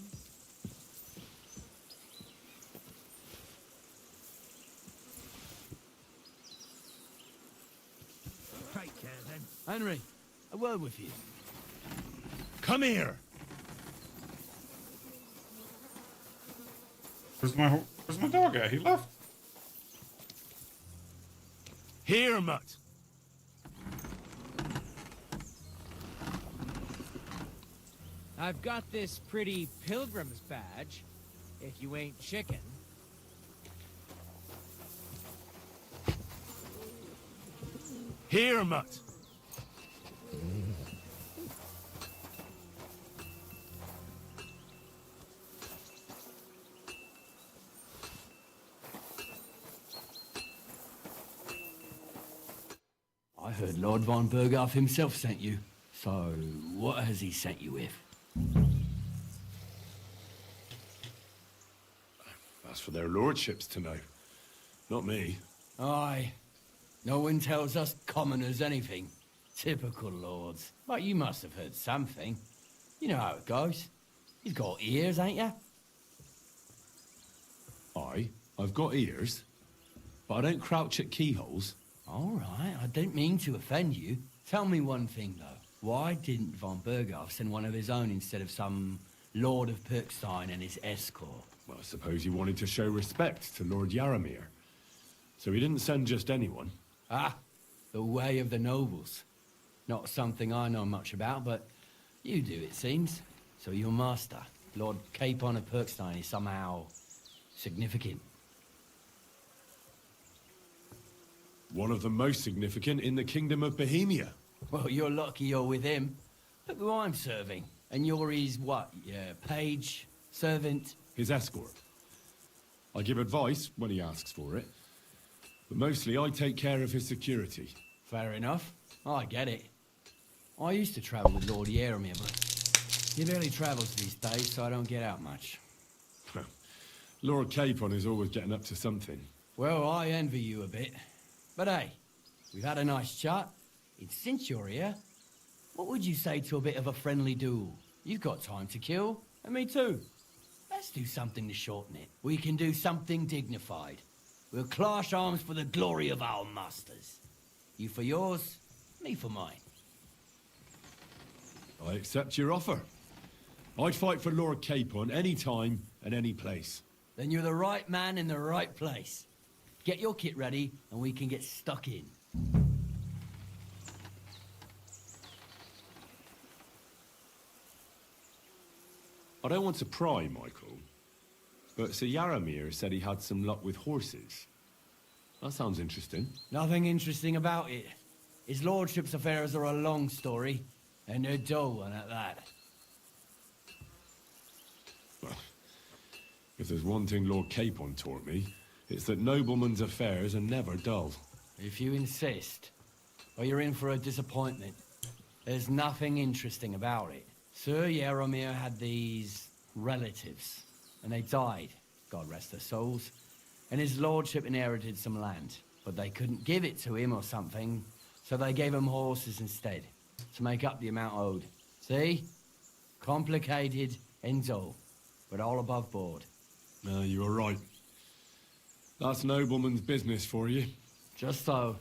[SPEAKER 11] Take care then.
[SPEAKER 9] Henry, a word with you.
[SPEAKER 4] Come here!
[SPEAKER 1] Where's my dog at? He left.
[SPEAKER 4] Here, mutt!
[SPEAKER 12] I've got this pretty pilgrim's badge, if you ain't chicken.
[SPEAKER 4] Here, mutt!
[SPEAKER 9] I heard Lord von Berghoff himself sent you. So, what has he sent you with?
[SPEAKER 4] That's for their lordships to know. Not me.
[SPEAKER 9] Aye. No one tells us commoners anything. Typical lords. But you must have heard something. You know how it goes. You've got ears, ain't you?
[SPEAKER 4] Aye, I've got ears. But I don't crouch at keyholes.
[SPEAKER 9] All right, I don't mean to offend you. Tell me one thing, though. Why didn't von Berghoff send one of his own instead of some Lord of Perkstein and his escort?
[SPEAKER 4] Well, I suppose he wanted to show respect to Lord Yaramir. So he didn't send just anyone.
[SPEAKER 9] Ah, the way of the nobles. Not something I know much about, but you do, it seems. So your master, Lord Capon of Perkstein, is somehow significant.
[SPEAKER 4] One of the most significant in the Kingdom of Bohemia.
[SPEAKER 9] Well, you're lucky you're with him. Look who I'm serving. And you're his, what, yeah, page, servant?
[SPEAKER 4] His escort. I give advice when he asks for it. But mostly I take care of his security.
[SPEAKER 9] Fair enough. I get it. I used to travel with Lord Yaramir, but he barely travels these days, so I don't get out much.
[SPEAKER 4] Lord Capon is always getting up to something.
[SPEAKER 9] Well, I envy you a bit. But hey, we've had a nice chat. And since you're here, what would you say to a bit of a friendly duel? You've got time to kill, and me too. Let's do something to shorten it. We can do something dignified. We'll clash arms for the glory of our masters. You for yours, me for mine.
[SPEAKER 4] I accept your offer. I'd fight for Lord Capon any time and any place.
[SPEAKER 9] Then you're the right man in the right place. Get your kit ready, and we can get stuck in.
[SPEAKER 4] I don't want to pry, Michael, but Sir Yaramir said he had some luck with horses. That sounds interesting.
[SPEAKER 9] Nothing interesting about it. His lordship's affairs are a long story, and a dull one at that.
[SPEAKER 4] Well, if there's one thing Lord Capon taught me, it's that noblemen's affairs are never dull.
[SPEAKER 9] If you insist, or you're in for a disappointment. There's nothing interesting about it. Sir Yaramir had these relatives, and they died, God rest their souls, and his lordship inherited some land, but they couldn't give it to him or something, so they gave him horses instead, to make up the amount owed. See? Complicated and dull, but all above board.
[SPEAKER 4] No, you are right. That's nobleman's business for you.
[SPEAKER 9] Just so.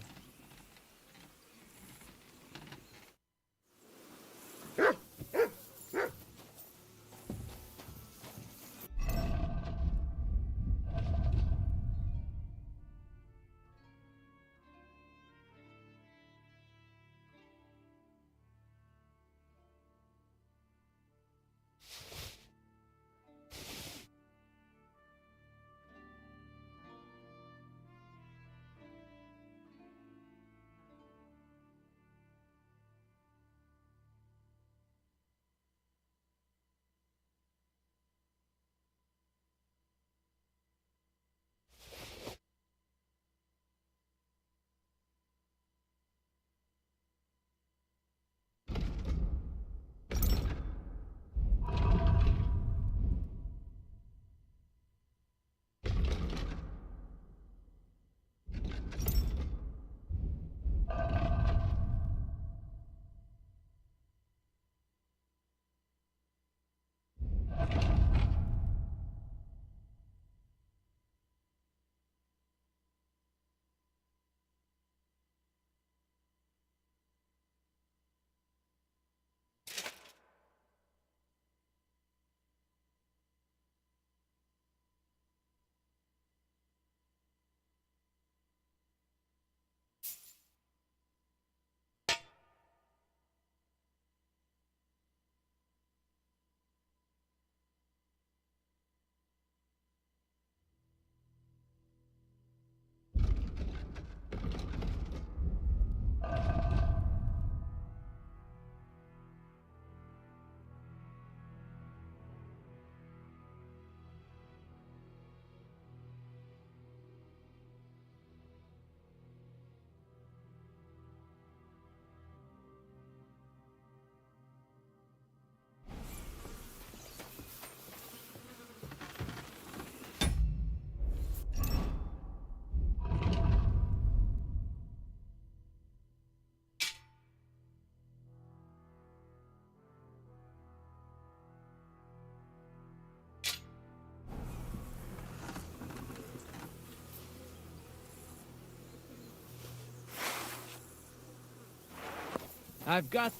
[SPEAKER 12] I've got...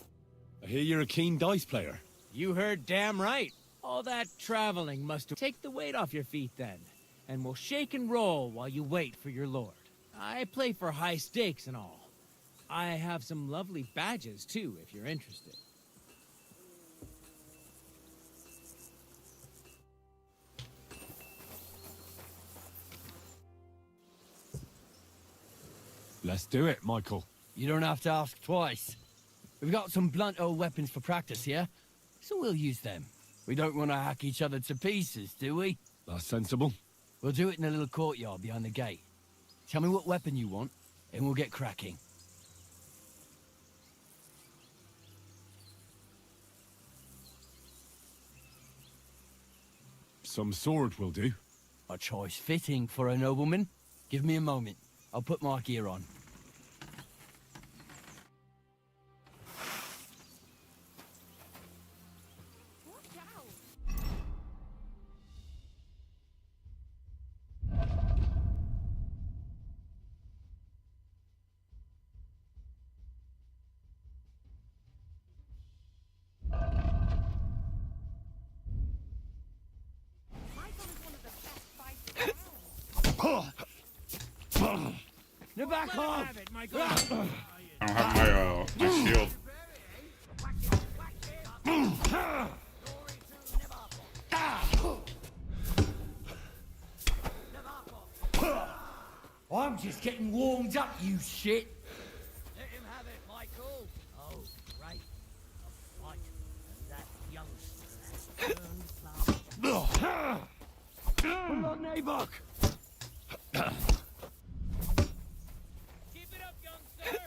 [SPEAKER 4] I hear you're a keen dice player.
[SPEAKER 12] You heard damn right. All that traveling must take the weight off your feet then. And we'll shake and roll while you wait for your lord. I play for high stakes and all. I have some lovely badges too, if you're interested.
[SPEAKER 4] Let's do it, Michael.
[SPEAKER 9] You don't have to ask twice. We've got some blunt old weapons for practice here, so we'll use them. We don't want to hack each other to pieces, do we?
[SPEAKER 4] That's sensible.
[SPEAKER 9] We'll do it in a little courtyard behind the gate. Tell me what weapon you want, and we'll get cracking.
[SPEAKER 4] Some sword will do.
[SPEAKER 9] A choice fitting for a nobleman. Give me a moment. I'll put my gear on. Back off!
[SPEAKER 1] I don't have my shield.
[SPEAKER 9] I'm just getting warmed up, you shit!
[SPEAKER 12] Let him have it, Michael. Oh, right. A fight. That youngster has turned
[SPEAKER 9] Hold on, Nabok!
[SPEAKER 12] Keep it up, youngster!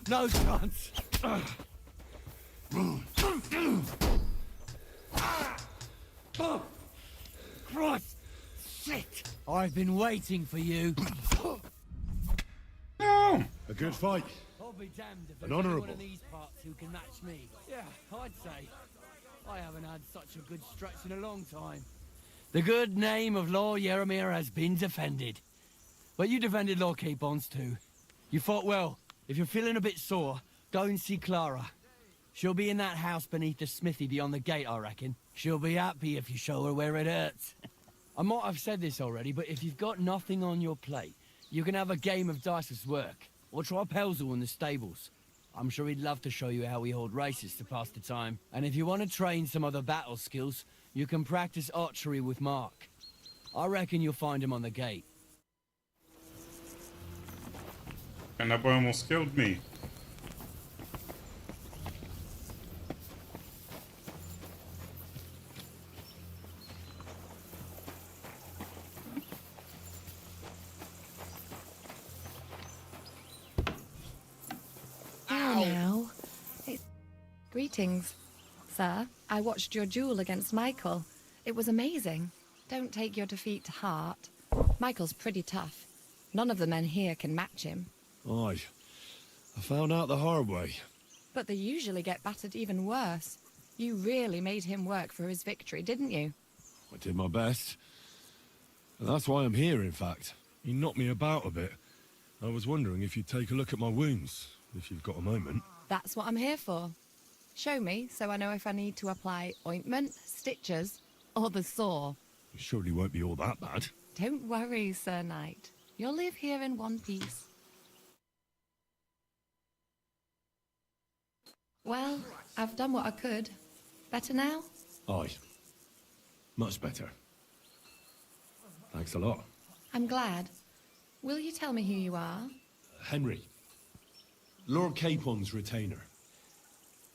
[SPEAKER 9] No chance! Christ! Shit! I've been waiting for you.
[SPEAKER 1] No!
[SPEAKER 4] A good fight.
[SPEAKER 9] I'll be damned if
[SPEAKER 4] An
[SPEAKER 9] there's anyone
[SPEAKER 4] honourable.
[SPEAKER 9] in these parts who can match me. Yeah, I'd say. I haven't had such a good stretch in a long time. The good name of Lord Yaramir has been defended. But you defended Lord Capons too. You fought well. If you're feeling a bit sore, go and see Clara. She'll be in that house beneath the smithy beyond the gate, I reckon. She'll be happy if you show her where it hurts. I might have said this already, but if you've got nothing on your plate, you can have a game of dice's work. Or try Pelzel in the stables. I'm sure he'd love to show you how we hold races to pass the time. And if you want to train some other battle skills, you can practice archery with Mark. I reckon you'll find him on the gate.
[SPEAKER 1] And that boy almost killed me.
[SPEAKER 5] Now. Greetings, sir. I watched your duel against Michael. It was amazing. Don't take your defeat to heart. Michael's pretty tough. None of the men here can match him.
[SPEAKER 4] Aye. I found out the hard way.
[SPEAKER 5] But they usually get battered even worse. You really made him work for his victory, didn't you?
[SPEAKER 4] I did my best. And that's why I'm here, in fact. He knocked me about a bit. I was wondering if you'd take a look at my wounds, if you've got a moment.
[SPEAKER 5] That's what I'm here for. Show me, so I know if I need to apply ointment, stitches, or the saw.
[SPEAKER 4] It surely won't be all that bad.
[SPEAKER 5] Don't worry, Sir Knight. You'll live here in one piece. Well, I've done what I could. Better now?
[SPEAKER 4] Aye. Much better. Thanks a lot.
[SPEAKER 5] I'm glad. Will you tell me who you are?
[SPEAKER 4] Henry. Lord Capon's retainer.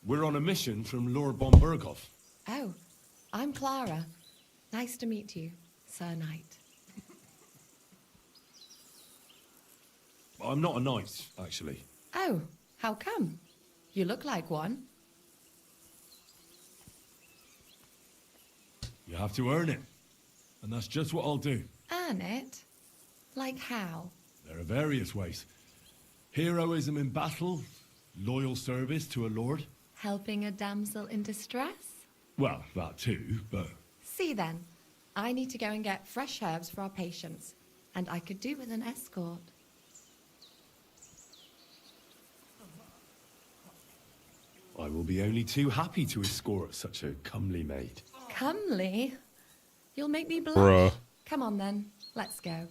[SPEAKER 4] We're on a mission from Lord Bombergoff.
[SPEAKER 5] Oh, I'm Clara. Nice to meet you, Sir Knight.
[SPEAKER 4] I'm not a knight, actually.
[SPEAKER 5] Oh, how come? You look like one.
[SPEAKER 4] You have to earn it. And that's just what I'll do.
[SPEAKER 5] Earn it? Like how?
[SPEAKER 4] There are various ways. Heroism in battle, loyal service to a lord.
[SPEAKER 5] Helping a damsel in distress?
[SPEAKER 4] Well, that too, but...
[SPEAKER 5] See then, I need to go and get fresh herbs for our patients, and I could do with an escort.
[SPEAKER 4] I will be only too happy to escort such a comely maid.
[SPEAKER 5] Comely? You'll make me blush.
[SPEAKER 1] Bruh.
[SPEAKER 5] Come on then, let's go.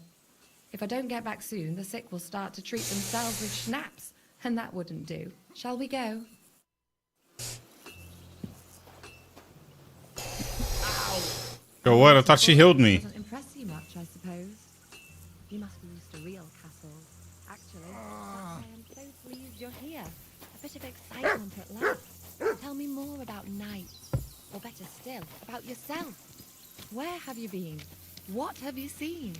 [SPEAKER 5] If I don't get back soon, the sick will start to treat themselves with schnapps, and that wouldn't do. Shall we go?
[SPEAKER 1] Yo, what? I thought she healed me.
[SPEAKER 5] Doesn't impress you much, I suppose. You must be used to real castles. Actually, I am so pleased you're here. A bit of excitement at last. Tell me more about knights, or better still, about yourself. Where have you been? What have you seen?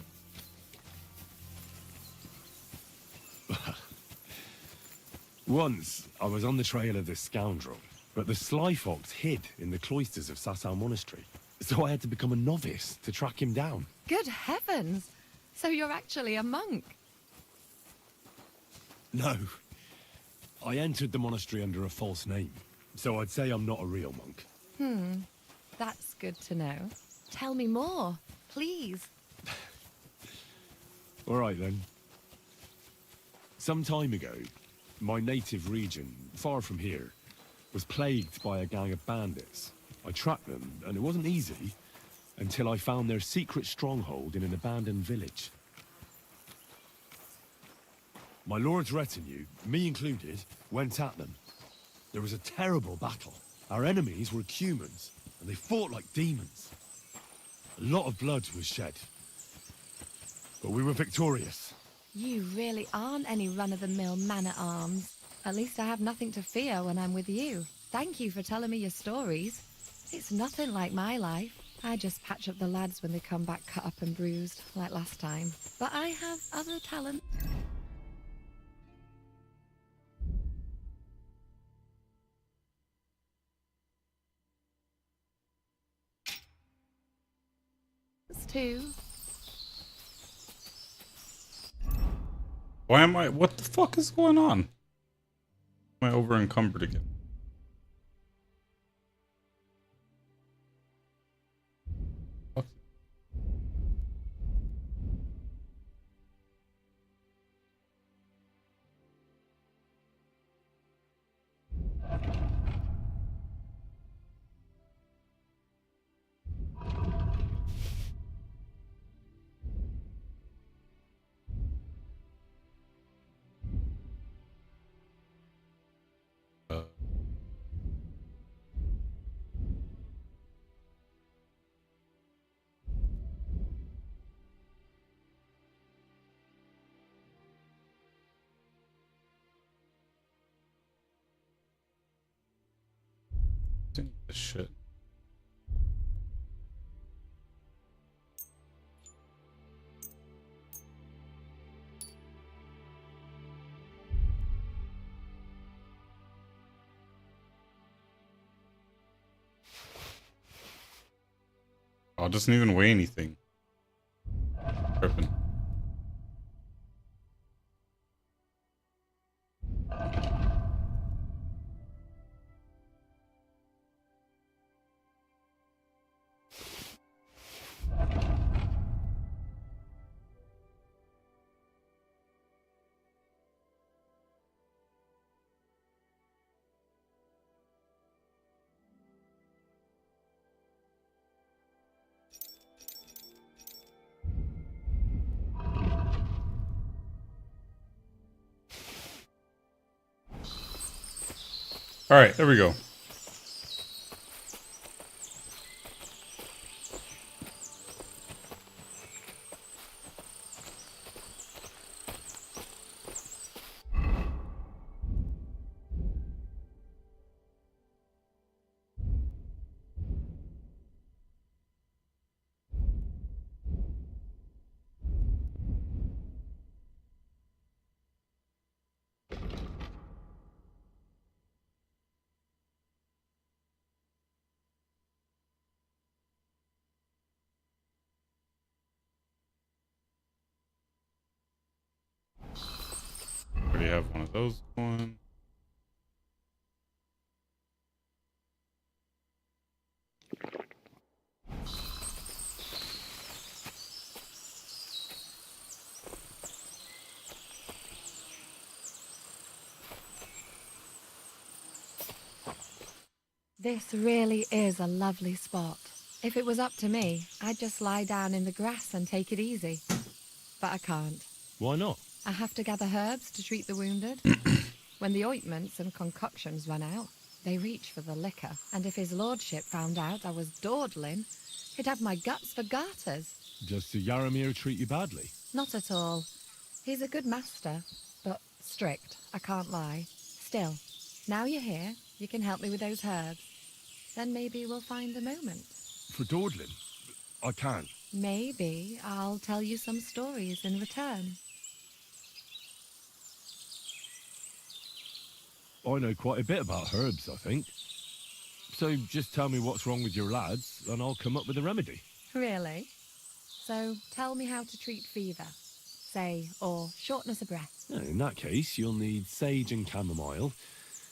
[SPEAKER 4] Once, I was on the trail of this scoundrel, but the sly fox hid in the cloisters of Sasau Monastery. So I had to become a novice to track him down.
[SPEAKER 5] Good heavens! So you're actually a monk?
[SPEAKER 4] No. I entered the monastery under a false name, so I'd say I'm not a real monk.
[SPEAKER 5] That's good to know. Tell me more, please.
[SPEAKER 4] All right, then. Some time ago, my native region, far from here, was plagued by a gang of bandits. I tracked them, and it wasn't easy, until I found their secret stronghold in an abandoned village. My lord's retinue, me included, went at them. There was a terrible battle. Our enemies were humans, and they fought like demons. A lot of blood was shed. But we were victorious.
[SPEAKER 5] You really aren't any run-of-the-mill man-at-arms. At least I have nothing to fear when I'm with you. Thank you for telling me your stories. It's nothing like my life. I just patch up the lads when they come back cut up and bruised, like last time. But I have other talent. Too.
[SPEAKER 1] Why am I? What the fuck is going on? Am I over encumbered again? This shit. Oh, it doesn't even weigh anything. Tripping. All right, there we go. Already have one of those going.
[SPEAKER 5] This really is a lovely spot. If it was up to me, I'd just lie down in the grass and take it easy. But I can't.
[SPEAKER 4] Why not?
[SPEAKER 5] I have to gather herbs to treat the wounded. When the ointments and concoctions run out, they reach for the liquor. And if his lordship found out I was dawdling, he'd have my guts for garters.
[SPEAKER 4] Does Sir Yaramir treat you badly?
[SPEAKER 5] Not at all. He's a good master, but strict, I can't lie. Still, now you're here, you can help me with those herbs. Then maybe we'll find a moment.
[SPEAKER 4] For dawdling? I can't.
[SPEAKER 5] Maybe I'll tell you some stories in return.
[SPEAKER 4] I know quite a bit about herbs, I think. So just tell me what's wrong with your lads, and I'll come up with a remedy.
[SPEAKER 5] Really? So tell me how to treat fever, say, or shortness of breath.
[SPEAKER 4] In that case, you'll need sage and chamomile,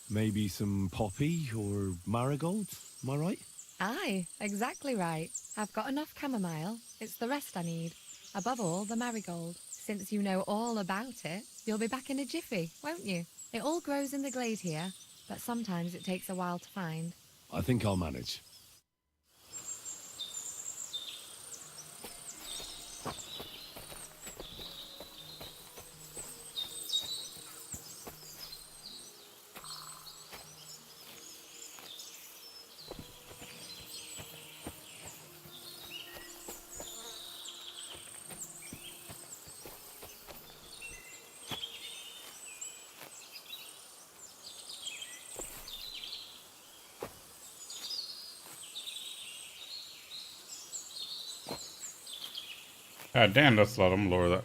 [SPEAKER 4] maybe some poppy or marigold, am I right?
[SPEAKER 5] Aye, exactly right. I've got enough chamomile. It's the rest I need. Above all, the marigold. Since you know all about it, you'll be back in a jiffy, won't you? It all grows in the glade here, but sometimes it takes a while to find.
[SPEAKER 4] I think I'll manage.
[SPEAKER 1] God damn, that's a lot. I'm gonna lower that.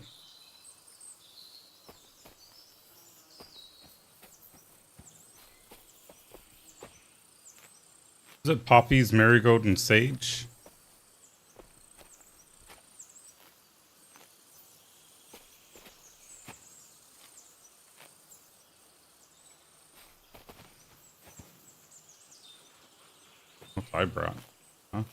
[SPEAKER 1] Is it poppies, marigold, and sage? What I brought? Huh?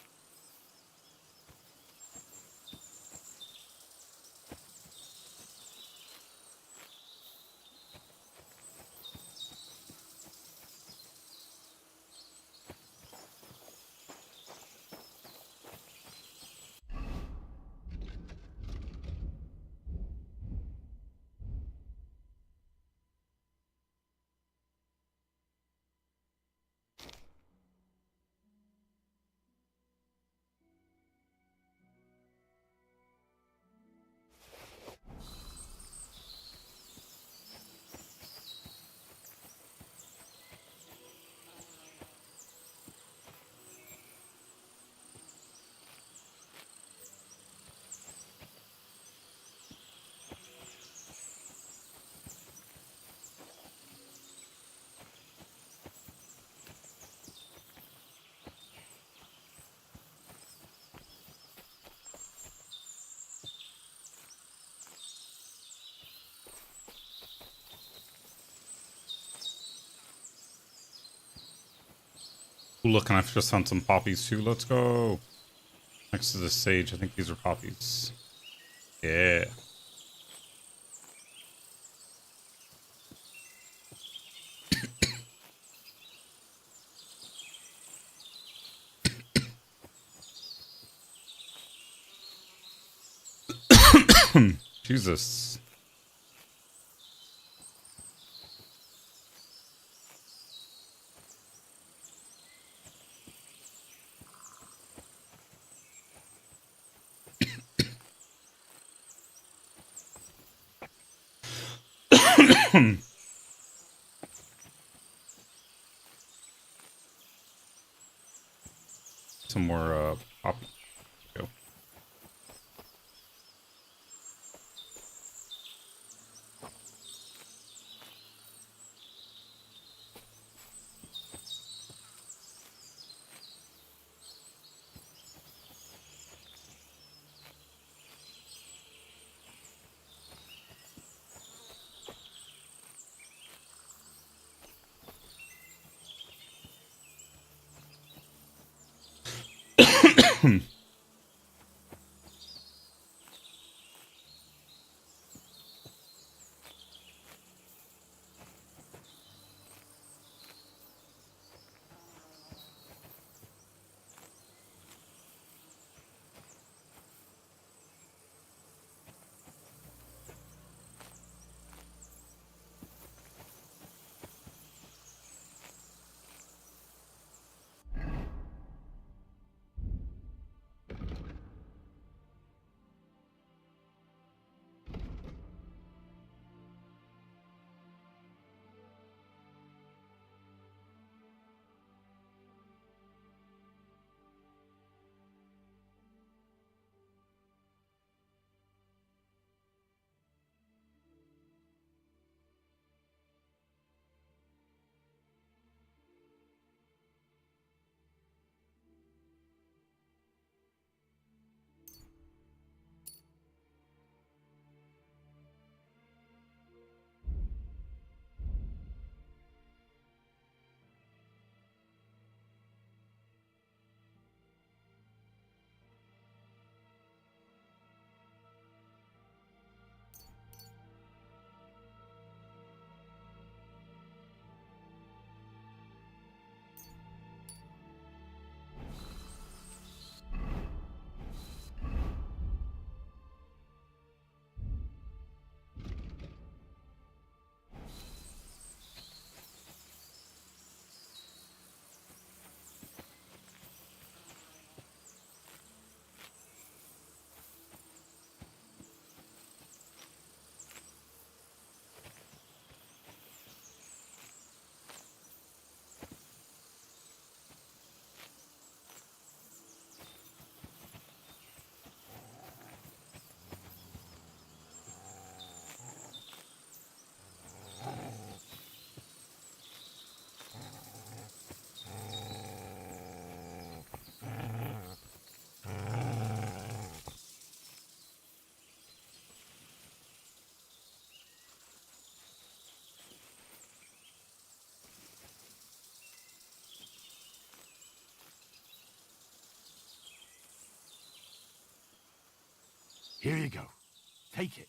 [SPEAKER 1] Ooh, look, and I've just found some poppies too. Let's go. Next to the sage, I think these are poppies. Yeah. Jesus. Some more poppy. Go.
[SPEAKER 4] Here you go. Take it.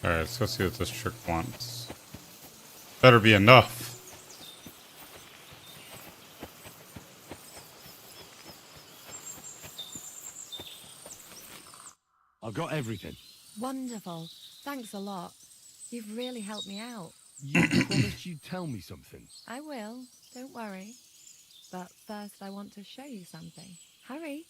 [SPEAKER 1] Alright, let's go see what this trick wants. Better be enough.
[SPEAKER 4] I've got everything.
[SPEAKER 5] Wonderful. Thanks a lot. You've really helped me out.
[SPEAKER 4] You promised you'd tell me something.
[SPEAKER 5] I will. Don't worry. But first I want to show you something. Hurry.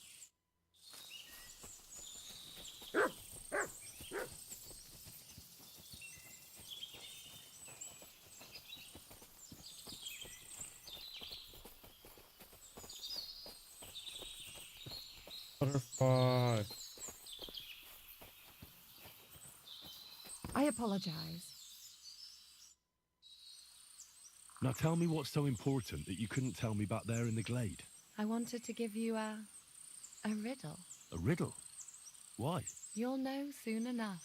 [SPEAKER 1] Butterfly.
[SPEAKER 5] I apologize.
[SPEAKER 4] Now tell me what's so important that you couldn't tell me back there in the glade.
[SPEAKER 5] I wanted to give you a riddle.
[SPEAKER 4] A riddle? Why?
[SPEAKER 5] You'll know soon enough.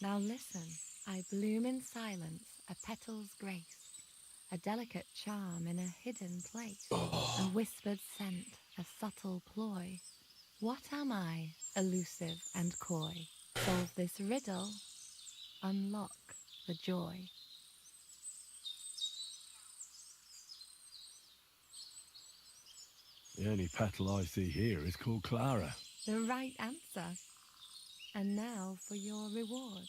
[SPEAKER 5] Now listen. I bloom in silence, a petal's grace, a delicate charm in a hidden place, a whispered scent, a subtle ploy. What am I, elusive and coy? Solve this riddle, unlock the joy.
[SPEAKER 4] The only petal I see here is called Clara.
[SPEAKER 5] The right answer. And now for your reward.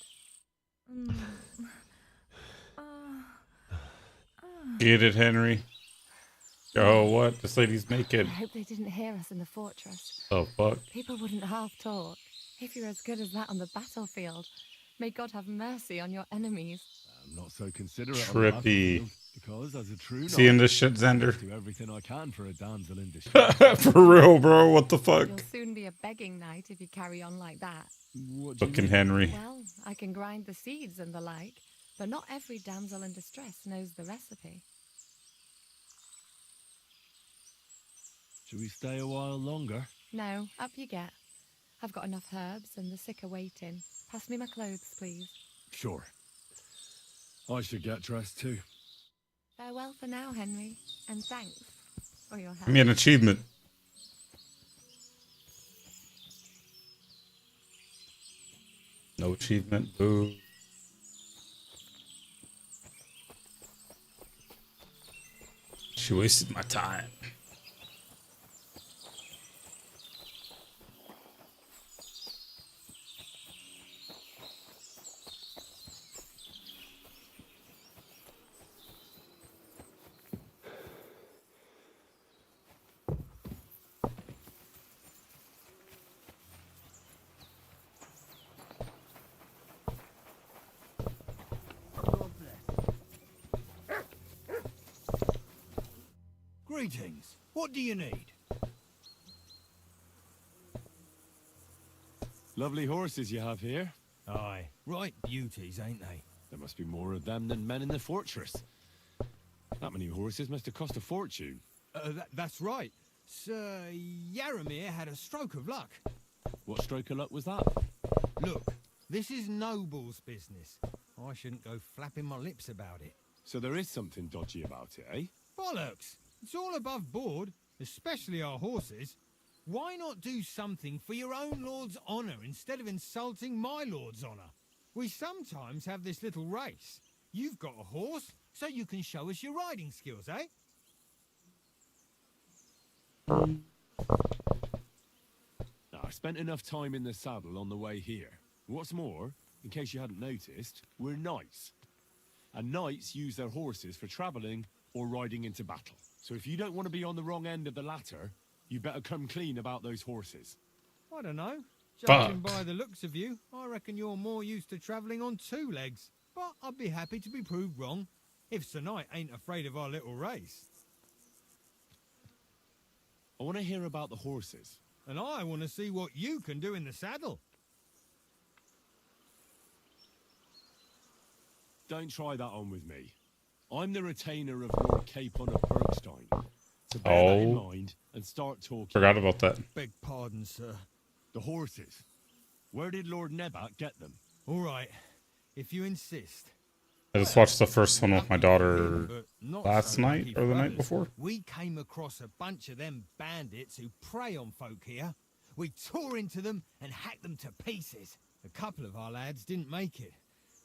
[SPEAKER 1] Get it, Henry? Oh, what? This lady's
[SPEAKER 5] I
[SPEAKER 1] naked.
[SPEAKER 5] hope they didn't hear us in the fortress.
[SPEAKER 1] Oh, fuck.
[SPEAKER 5] People wouldn't half talk. If you're as good as that on the battlefield, may God have mercy on your enemies.
[SPEAKER 4] I'm not so considerate.
[SPEAKER 1] Trippy.
[SPEAKER 4] Because as a true
[SPEAKER 1] Seeing
[SPEAKER 4] knight,
[SPEAKER 1] this shit, Xander?
[SPEAKER 4] I do everything I can for a damsel in distress.
[SPEAKER 1] For real, bro. What the fuck?
[SPEAKER 5] You'll soon be a begging knight if you carry on like that.
[SPEAKER 4] What do you
[SPEAKER 1] Fucking
[SPEAKER 4] mean?
[SPEAKER 1] Henry.
[SPEAKER 5] Well, I can grind the seeds and the like, but not every damsel in distress knows the recipe.
[SPEAKER 4] Should we stay a while longer?
[SPEAKER 5] No, up you get. I've got enough herbs and the sick are waiting. Pass me my clothes, please.
[SPEAKER 4] Sure. I should get dressed too.
[SPEAKER 5] Farewell for now, Henry, and thanks for your help.
[SPEAKER 1] Give me an achievement. No achievement. Boo. She wasted my time.
[SPEAKER 11] Greetings. What do you need?
[SPEAKER 4] Lovely horses you have here.
[SPEAKER 11] Aye, right beauties, ain't they?
[SPEAKER 4] There must be more of them than men in the fortress. That many horses must have cost a fortune.
[SPEAKER 11] That's right. Sir Yaramir had a stroke of luck.
[SPEAKER 4] What stroke of luck was that?
[SPEAKER 11] Look, this is noble's business. I shouldn't go flapping my lips about it.
[SPEAKER 4] So there is something dodgy about it, eh?
[SPEAKER 11] Bollocks! It's all above board, especially our horses. Why not do something for your own lord's honour instead of insulting my lord's honour? We sometimes have this little race. You've got a horse, so you can show us your riding skills, eh?
[SPEAKER 4] Now, I spent enough time in the saddle on the way here. What's more, in case you hadn't noticed, we're knights. and knights use their horses for travelling or riding into battle. So if you don't want to be on the wrong end of the latter, you better come clean about those horses.
[SPEAKER 11] I don't know.
[SPEAKER 1] Fuck.
[SPEAKER 11] Judging by the looks of you, I reckon you're more used to travelling on 2 legs. But I'd be happy to be proved wrong, if Sir Knight ain't afraid of our little race.
[SPEAKER 4] I want to hear about the horses.
[SPEAKER 11] And I want to see what you can do in the saddle.
[SPEAKER 4] Don't try that on with me. I'm the retainer of Lord Capon of Bergstein. So bear that in mind and start talking.
[SPEAKER 1] Forgot about that.
[SPEAKER 11] Beg pardon, sir.
[SPEAKER 4] The horses. Where did Lord Nebat get them?
[SPEAKER 11] All right, if you insist.
[SPEAKER 1] I just watched the first one with my daughter
[SPEAKER 11] But not
[SPEAKER 1] last
[SPEAKER 11] so
[SPEAKER 1] night
[SPEAKER 11] lucky
[SPEAKER 1] or the
[SPEAKER 11] for
[SPEAKER 1] night
[SPEAKER 11] us.
[SPEAKER 1] before.
[SPEAKER 11] We came across a bunch of them bandits who prey on folk here. We tore into them and hacked them to pieces. A couple of our lads didn't make it.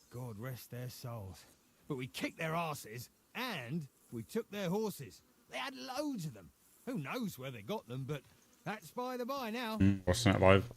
[SPEAKER 11] God rest their souls. But we kicked their asses and we took their horses. They had loads of them. Who knows where they got them, but that's by the by now.
[SPEAKER 1] Watching it live.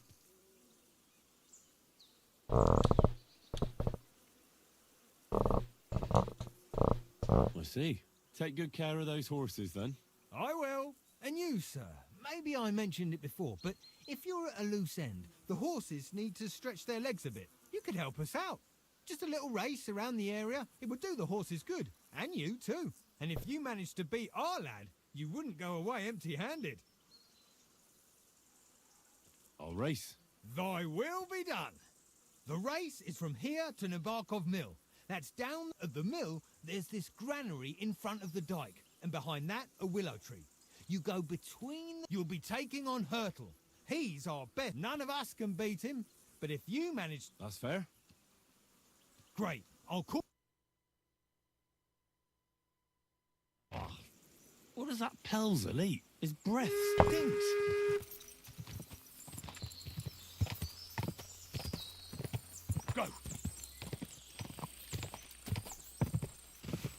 [SPEAKER 4] I see. Take good care of those horses then.
[SPEAKER 11] I will. And you, sir. Maybe I mentioned it before, but if you're at a loose end, the horses need to stretch their legs a bit. You could help us out. Just a little race around the area. It would do the horses good. And you, too. And if you managed to beat our lad, you wouldn't go away empty-handed.
[SPEAKER 4] I'll race.
[SPEAKER 11] Thy will be done. The race is from here to Nabokov Mill. That's down at the mill, there's this granary in front of the dike. And behind that, a willow tree. You go between... You'll be taking on Hurtle. He's our best. None of us can beat him. But if you manage...
[SPEAKER 4] That's fair.
[SPEAKER 11] Great. I'll call...
[SPEAKER 4] What does that Pelzel eat? His breath stinks. Go.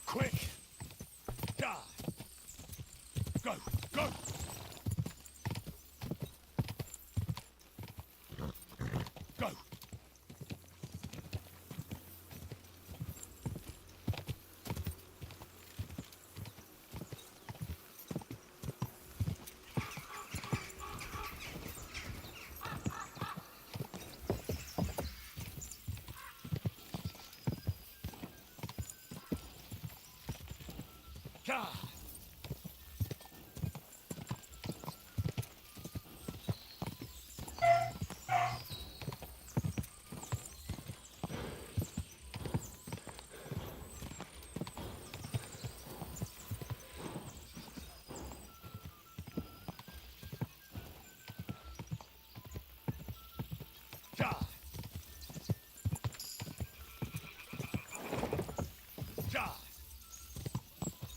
[SPEAKER 4] Quick. Die. Go. Go. Go.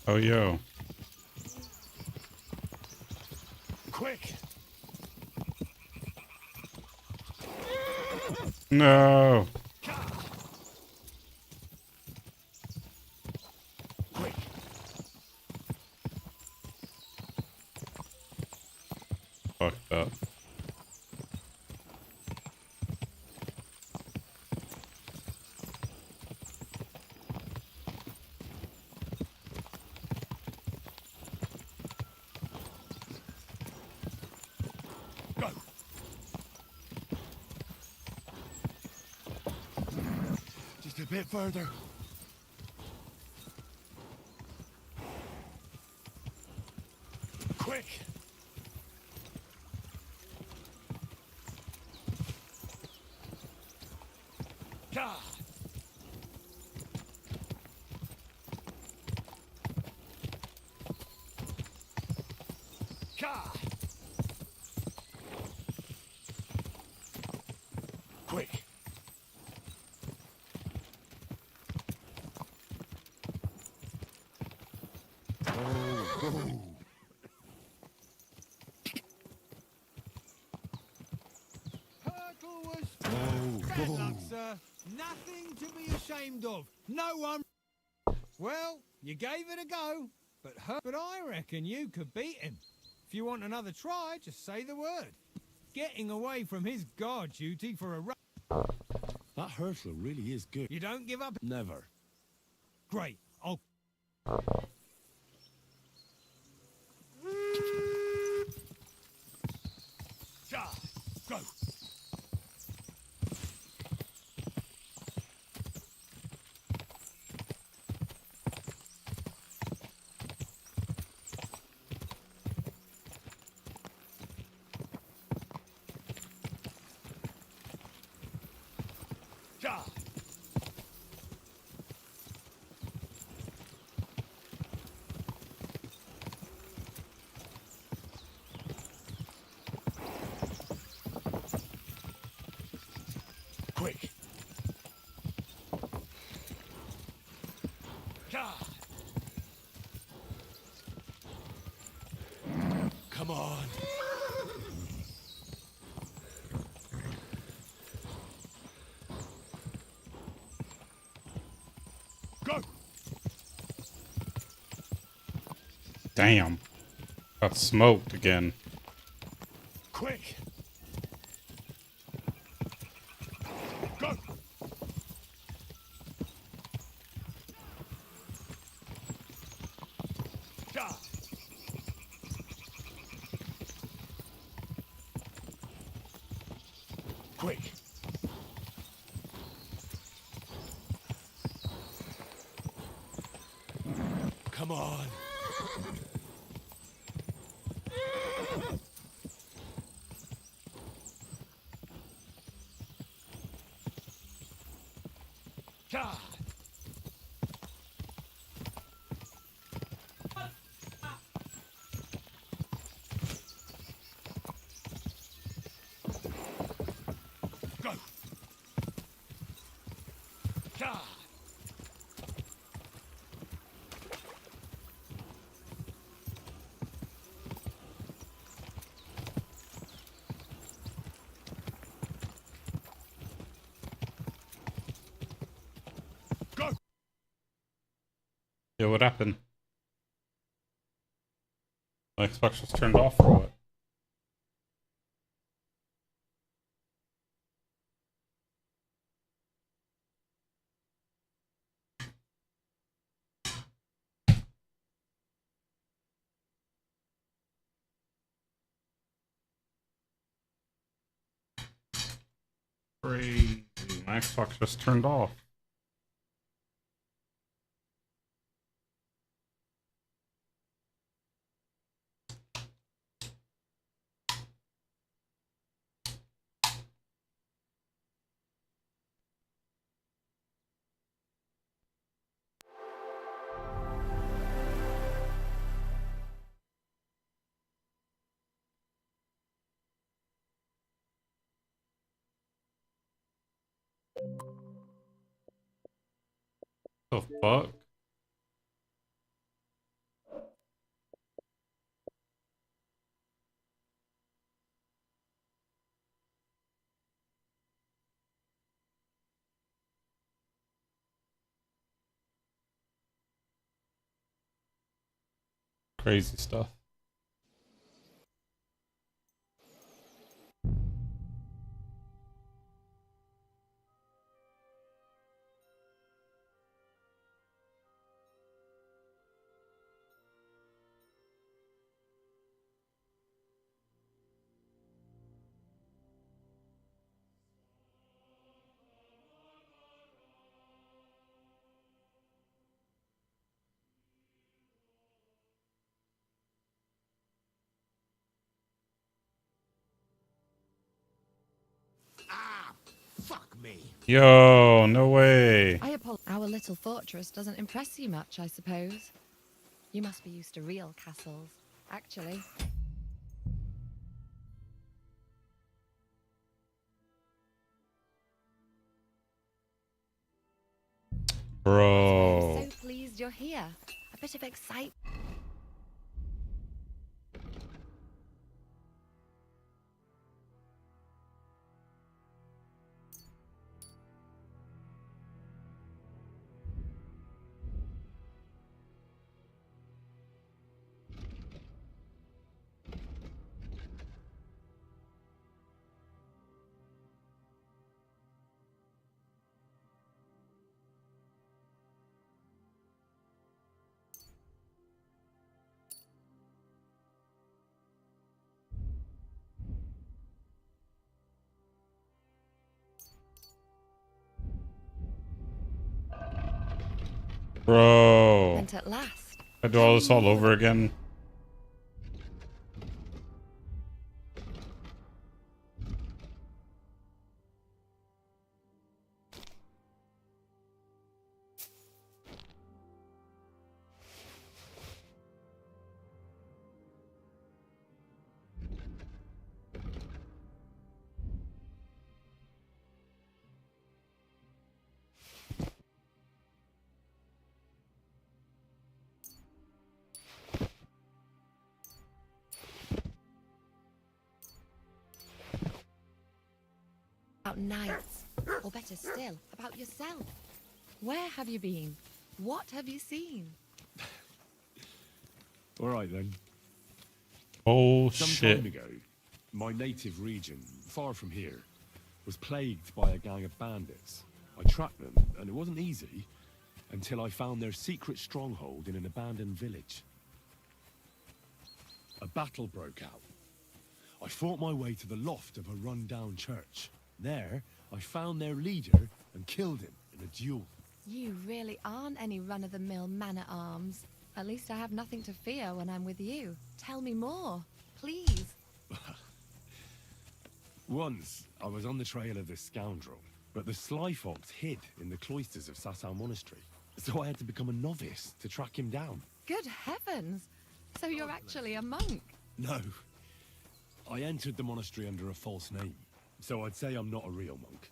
[SPEAKER 1] Oh, yo.
[SPEAKER 4] Quick.
[SPEAKER 1] No.
[SPEAKER 4] Quick.
[SPEAKER 1] Fucked up.
[SPEAKER 4] Go. Just a bit further. Quick. God. God. Quick. Oh.
[SPEAKER 11] Hurtle was... Bad luck, sir. Nothing to be ashamed of. No one... Well, you gave it a go, but I reckon you could beat him. If you want another try, just say the word. Getting away from his guard duty for a...
[SPEAKER 4] That Hurtle really is good.
[SPEAKER 11] You don't give up...
[SPEAKER 4] Never.
[SPEAKER 11] Great. I'll...
[SPEAKER 2] Charge! Go! Charge! Quick! Charge! Come on! Go!
[SPEAKER 1] Damn. Got smoked again.
[SPEAKER 2] Quick! Go! Charge! Quick! Come on! Charge! Go! Charge! Go!
[SPEAKER 1] Yo, what happened? My Xbox was turned off or what? Crazy. My Xbox just turned off. The fuck? Crazy stuff.
[SPEAKER 2] Fuck me!
[SPEAKER 1] Yo, no way.
[SPEAKER 5] Our little fortress doesn't impress you much, I suppose. You must be used to real castles, actually.
[SPEAKER 1] Bro.
[SPEAKER 5] I'm so pleased you're here. A bit of excitement.
[SPEAKER 1] Bro.
[SPEAKER 5] And at last.
[SPEAKER 1] I do all this all over again.
[SPEAKER 5] About nights, or better still, about yourself. Where have you been? What have you seen?
[SPEAKER 4] All right then.
[SPEAKER 1] Oh
[SPEAKER 4] Some
[SPEAKER 1] shit.
[SPEAKER 4] time ago, my native region, far from here, was plagued by a gang of bandits. I tracked them, and it wasn't easy until I found their secret stronghold in an abandoned village. A battle broke out. I fought my way to the loft of a run-down church. There, I found their leader and killed him in a duel.
[SPEAKER 5] You really aren't any run-of-the-mill man-at-arms. At least I have nothing to fear when I'm with you. Tell me more, please.
[SPEAKER 4] Once, I was on the trail of this scoundrel, but the sly fox hid in the cloisters of Sasau Monastery. So I had to become a novice to track him down.
[SPEAKER 5] Good heavens! So you're actually a monk?
[SPEAKER 4] No. I entered the monastery under a false name, so I'd say I'm not a real monk.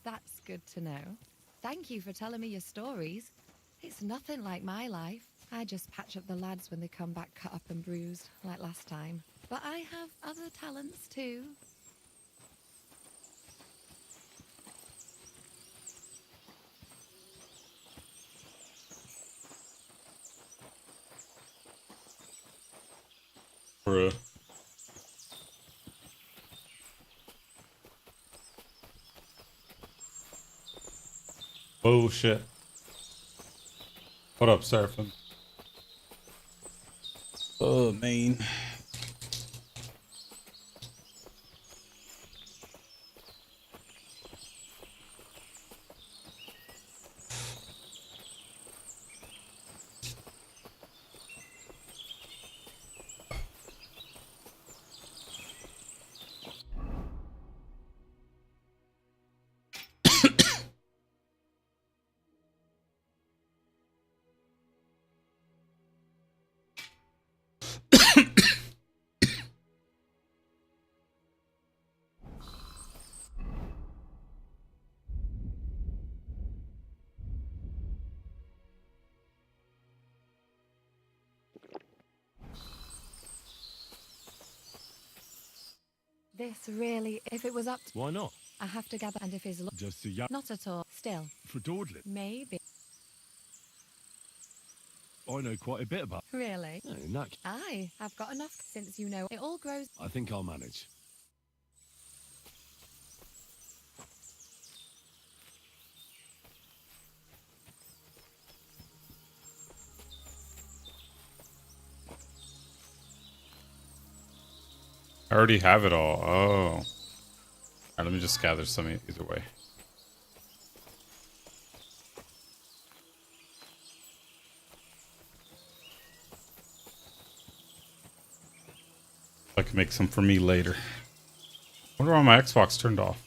[SPEAKER 5] That's good to know. Thank you for telling me your stories. It's nothing like my life. I just patch up the lads when they come back cut up and bruised, like last time. But I have other talents too.
[SPEAKER 1] Bruh. Oh shit. What up, Seraphim? Oh, man.
[SPEAKER 5] This really, if it was up to...
[SPEAKER 4] Why not?
[SPEAKER 5] I have to gather, and if his...
[SPEAKER 4] Just to
[SPEAKER 5] Not at all. Still.
[SPEAKER 4] for dawdling.
[SPEAKER 5] Maybe.
[SPEAKER 4] I know quite a bit about.
[SPEAKER 5] Really?
[SPEAKER 4] No, in that case,
[SPEAKER 5] I've got enough since you know it all grows...
[SPEAKER 4] I think I'll manage.
[SPEAKER 1] I already have it all. Oh. Alright, let me just gather some either way. I can make some for me later. Wonder why my Xbox turned off.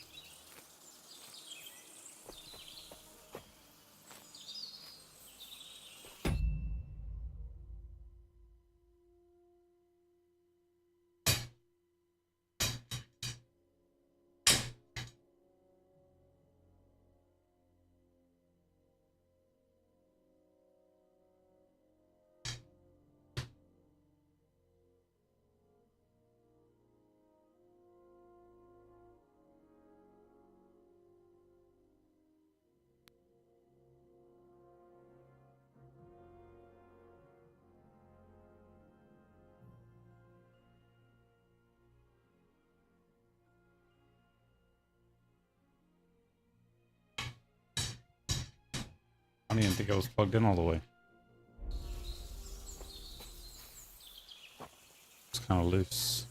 [SPEAKER 1] I didn't think I was plugged in all the way. It's kind of loose.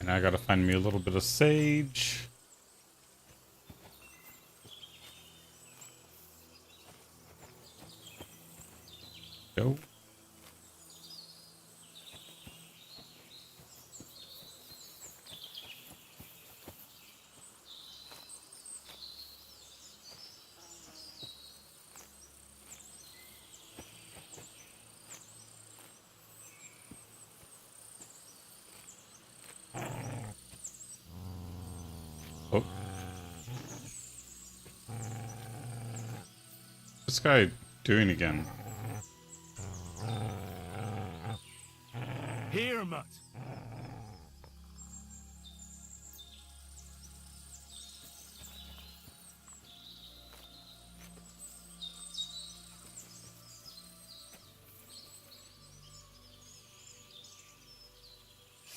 [SPEAKER 1] And I gotta find me a little bit of sage. Go. Oh. What's this guy doing again?
[SPEAKER 4] Here, mutt.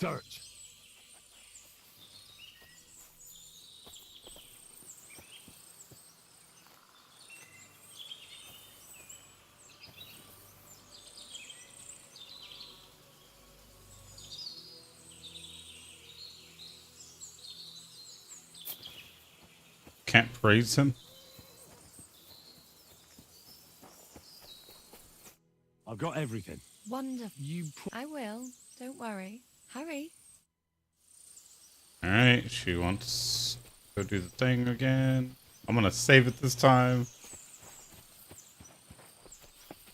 [SPEAKER 4] Search.
[SPEAKER 1] Can't praise him.
[SPEAKER 4] I've got everything.
[SPEAKER 5] Wonderful. I will. Don't worry. Hurry.
[SPEAKER 1] Alright, she wants to go do the thing again. I'm gonna save it this time.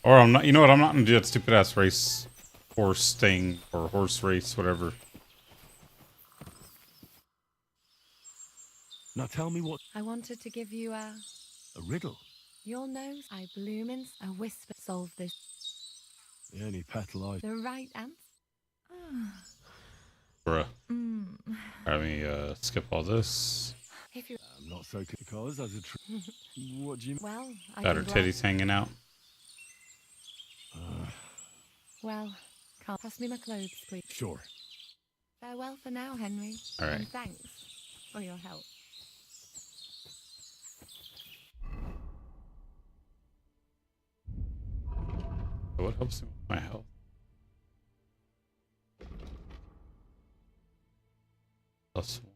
[SPEAKER 1] Or I'm not, you know what, I'm not gonna do that stupid ass race horse thing, or horse race, whatever.
[SPEAKER 4] Now tell me what...
[SPEAKER 5] I wanted to give you a
[SPEAKER 4] riddle?
[SPEAKER 5] Your nose, I bloomins, a whisper. Solve this.
[SPEAKER 4] The only petal I...
[SPEAKER 5] The right answer.
[SPEAKER 1] Bruh. Let me skip all this.
[SPEAKER 5] If you...
[SPEAKER 4] I'm not so because as a what do you...
[SPEAKER 5] Well, I
[SPEAKER 1] Got her
[SPEAKER 5] can
[SPEAKER 1] titties hanging out.
[SPEAKER 5] Well, can't pass me my clothes, please.
[SPEAKER 4] Sure.
[SPEAKER 5] Farewell for now, Henry.
[SPEAKER 1] All right.
[SPEAKER 5] And thanks for your help.
[SPEAKER 1] What helps me with my health? Plus one.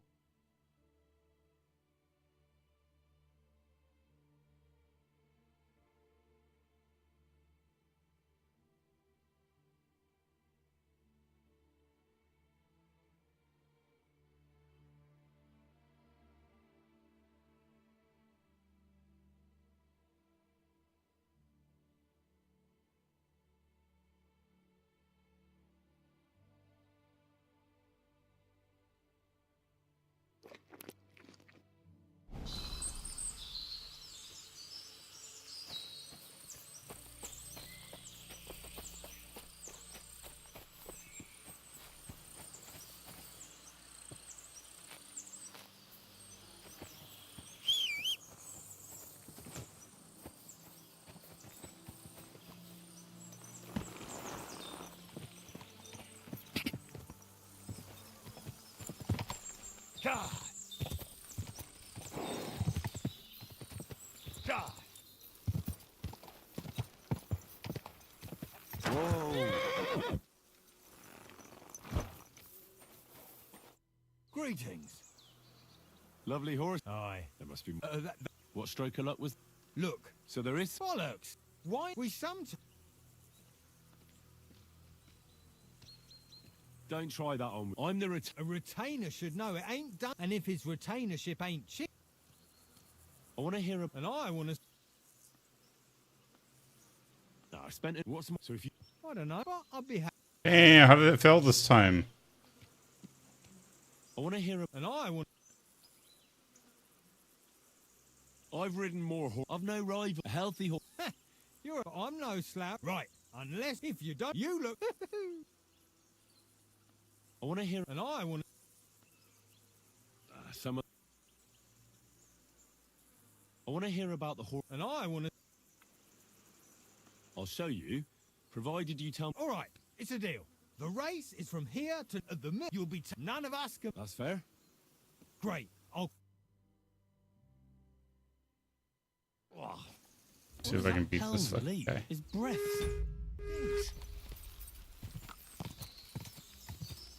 [SPEAKER 4] God. God. Whoa. Greetings. Lovely horse.
[SPEAKER 11] Aye.
[SPEAKER 4] There must be... what stroke of luck was...
[SPEAKER 11] Look.
[SPEAKER 4] So there is...
[SPEAKER 11] Bollocks. Why we sometimes...
[SPEAKER 4] Don't try that on. I'm the
[SPEAKER 11] A retainer should know it ain't done. And if his retainership ain't cheap...
[SPEAKER 4] I want to hear a...
[SPEAKER 11] And I want to...
[SPEAKER 4] No, I spent it... What's my... So if you...
[SPEAKER 11] I don't know, but I'll be happy.
[SPEAKER 1] Hey, how did it fail this time?
[SPEAKER 4] I want to hear a...
[SPEAKER 11] And I want...
[SPEAKER 4] I've ridden more horse... I've no rival. A healthy horse...
[SPEAKER 11] You're... I'm no slab. Right. Unless if you don't... You look...
[SPEAKER 4] I want to hear...
[SPEAKER 11] And I want...
[SPEAKER 4] some... I want to hear about the horse...
[SPEAKER 11] And I want to...
[SPEAKER 4] I'll show you, provided you tell me...
[SPEAKER 11] All right, it's a deal. The race is from here to the middle. You'll be... None of us can...
[SPEAKER 4] That's fair.
[SPEAKER 11] Great. I'll...
[SPEAKER 4] Oh,
[SPEAKER 1] See if I can beat this fucking guy.
[SPEAKER 4] His breath.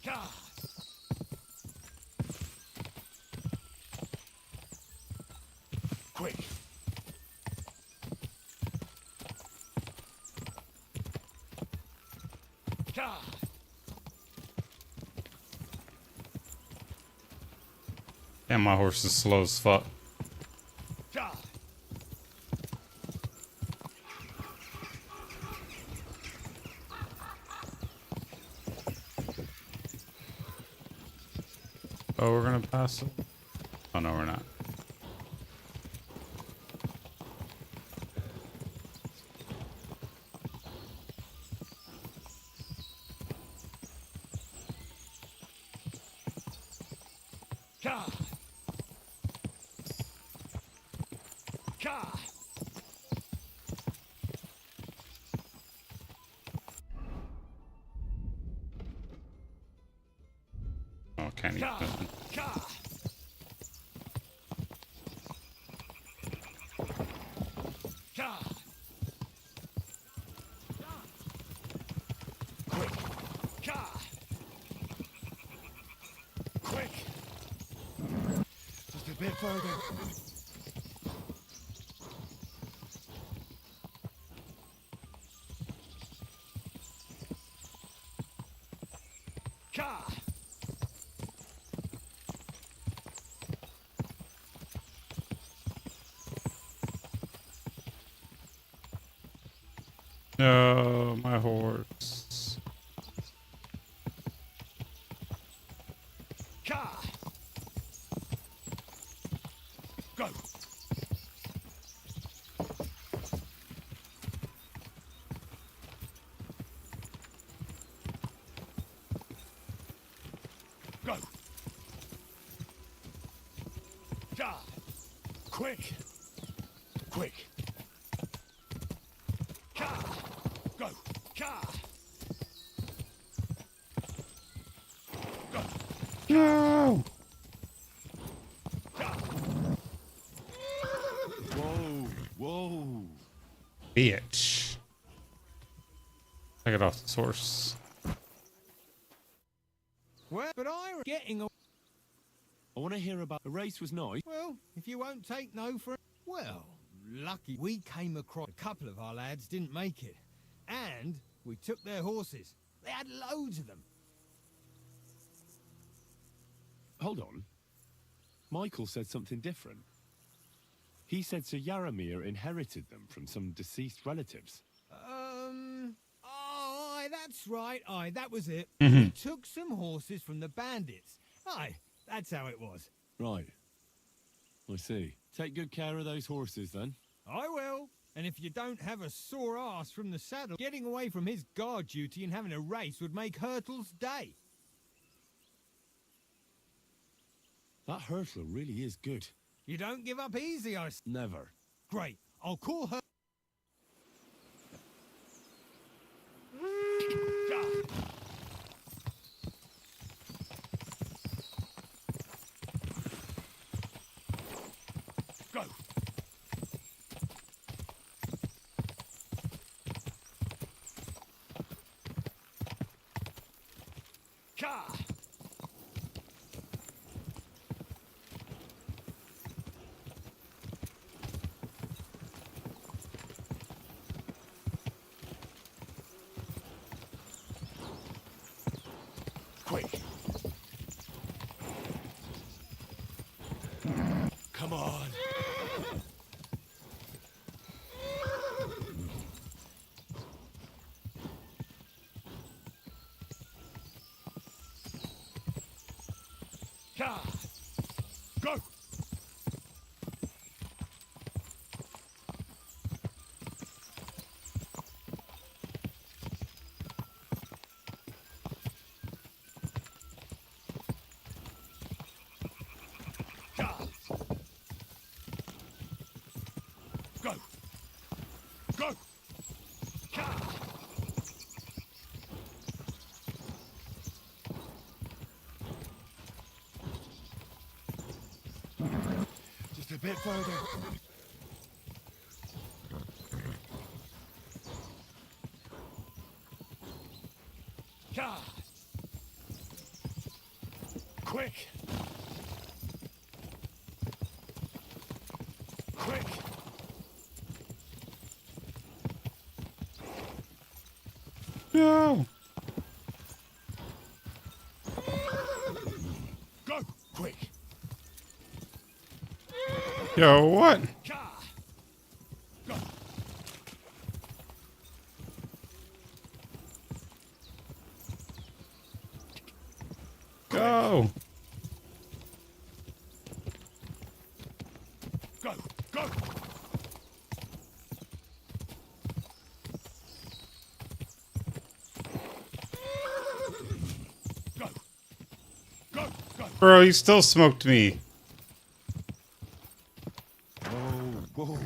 [SPEAKER 4] God.
[SPEAKER 2] Quick. Ka!
[SPEAKER 1] Damn, my horse is slow as fuck.
[SPEAKER 2] Ka!
[SPEAKER 1] Oh, we're gonna pass it? Oh, no, we're not.
[SPEAKER 2] Ka! Ka!
[SPEAKER 1] Oh, can't eat
[SPEAKER 2] Ka!
[SPEAKER 1] nothing.
[SPEAKER 2] Ka! Ka! Quick! Ka! Quick! Just a bit further. Ka!
[SPEAKER 1] No, my horse.
[SPEAKER 2] Ka! Go! Go! Ka! Quick! Quick! Ka! Go! Ka! Go!
[SPEAKER 1] No!
[SPEAKER 2] Ka!
[SPEAKER 4] Whoa, whoa.
[SPEAKER 1] Bitch. I get off this horse.
[SPEAKER 11] Well, but I'm getting a...
[SPEAKER 4] I want to hear about the race was nice.
[SPEAKER 11] Well, if you won't take no for... Well, lucky we came across... A couple of our lads didn't make it. And we took their horses. They had loads of them.
[SPEAKER 4] Hold on. Michael said something different. He said Sir Yaramir inherited them from some deceased relatives.
[SPEAKER 11] Oh, aye, that's right. Aye, that was it. We took some horses from the bandits. Aye, that's how it was.
[SPEAKER 4] Right. I see. Take good care of those horses, then.
[SPEAKER 11] I will. And if you don't have a sore ass from the saddle, getting away from his guard duty and having a race would make Hurtle's day.
[SPEAKER 4] That Hurtle really is good.
[SPEAKER 11] You don't give up easy,
[SPEAKER 4] Never.
[SPEAKER 11] Great. I'll call her...
[SPEAKER 2] Go! Ka! Quick! Come on! Ka! Go! Ka! Go! Go! Ka! Just a bit further. Ka! Quick!
[SPEAKER 4] quick!
[SPEAKER 1] No.
[SPEAKER 4] Go, quick!
[SPEAKER 1] Yo, what?
[SPEAKER 4] Go!
[SPEAKER 1] Go.
[SPEAKER 4] Go! Go! Go! Go! Go!
[SPEAKER 1] Bro, he still smoked me.
[SPEAKER 4] Whoa!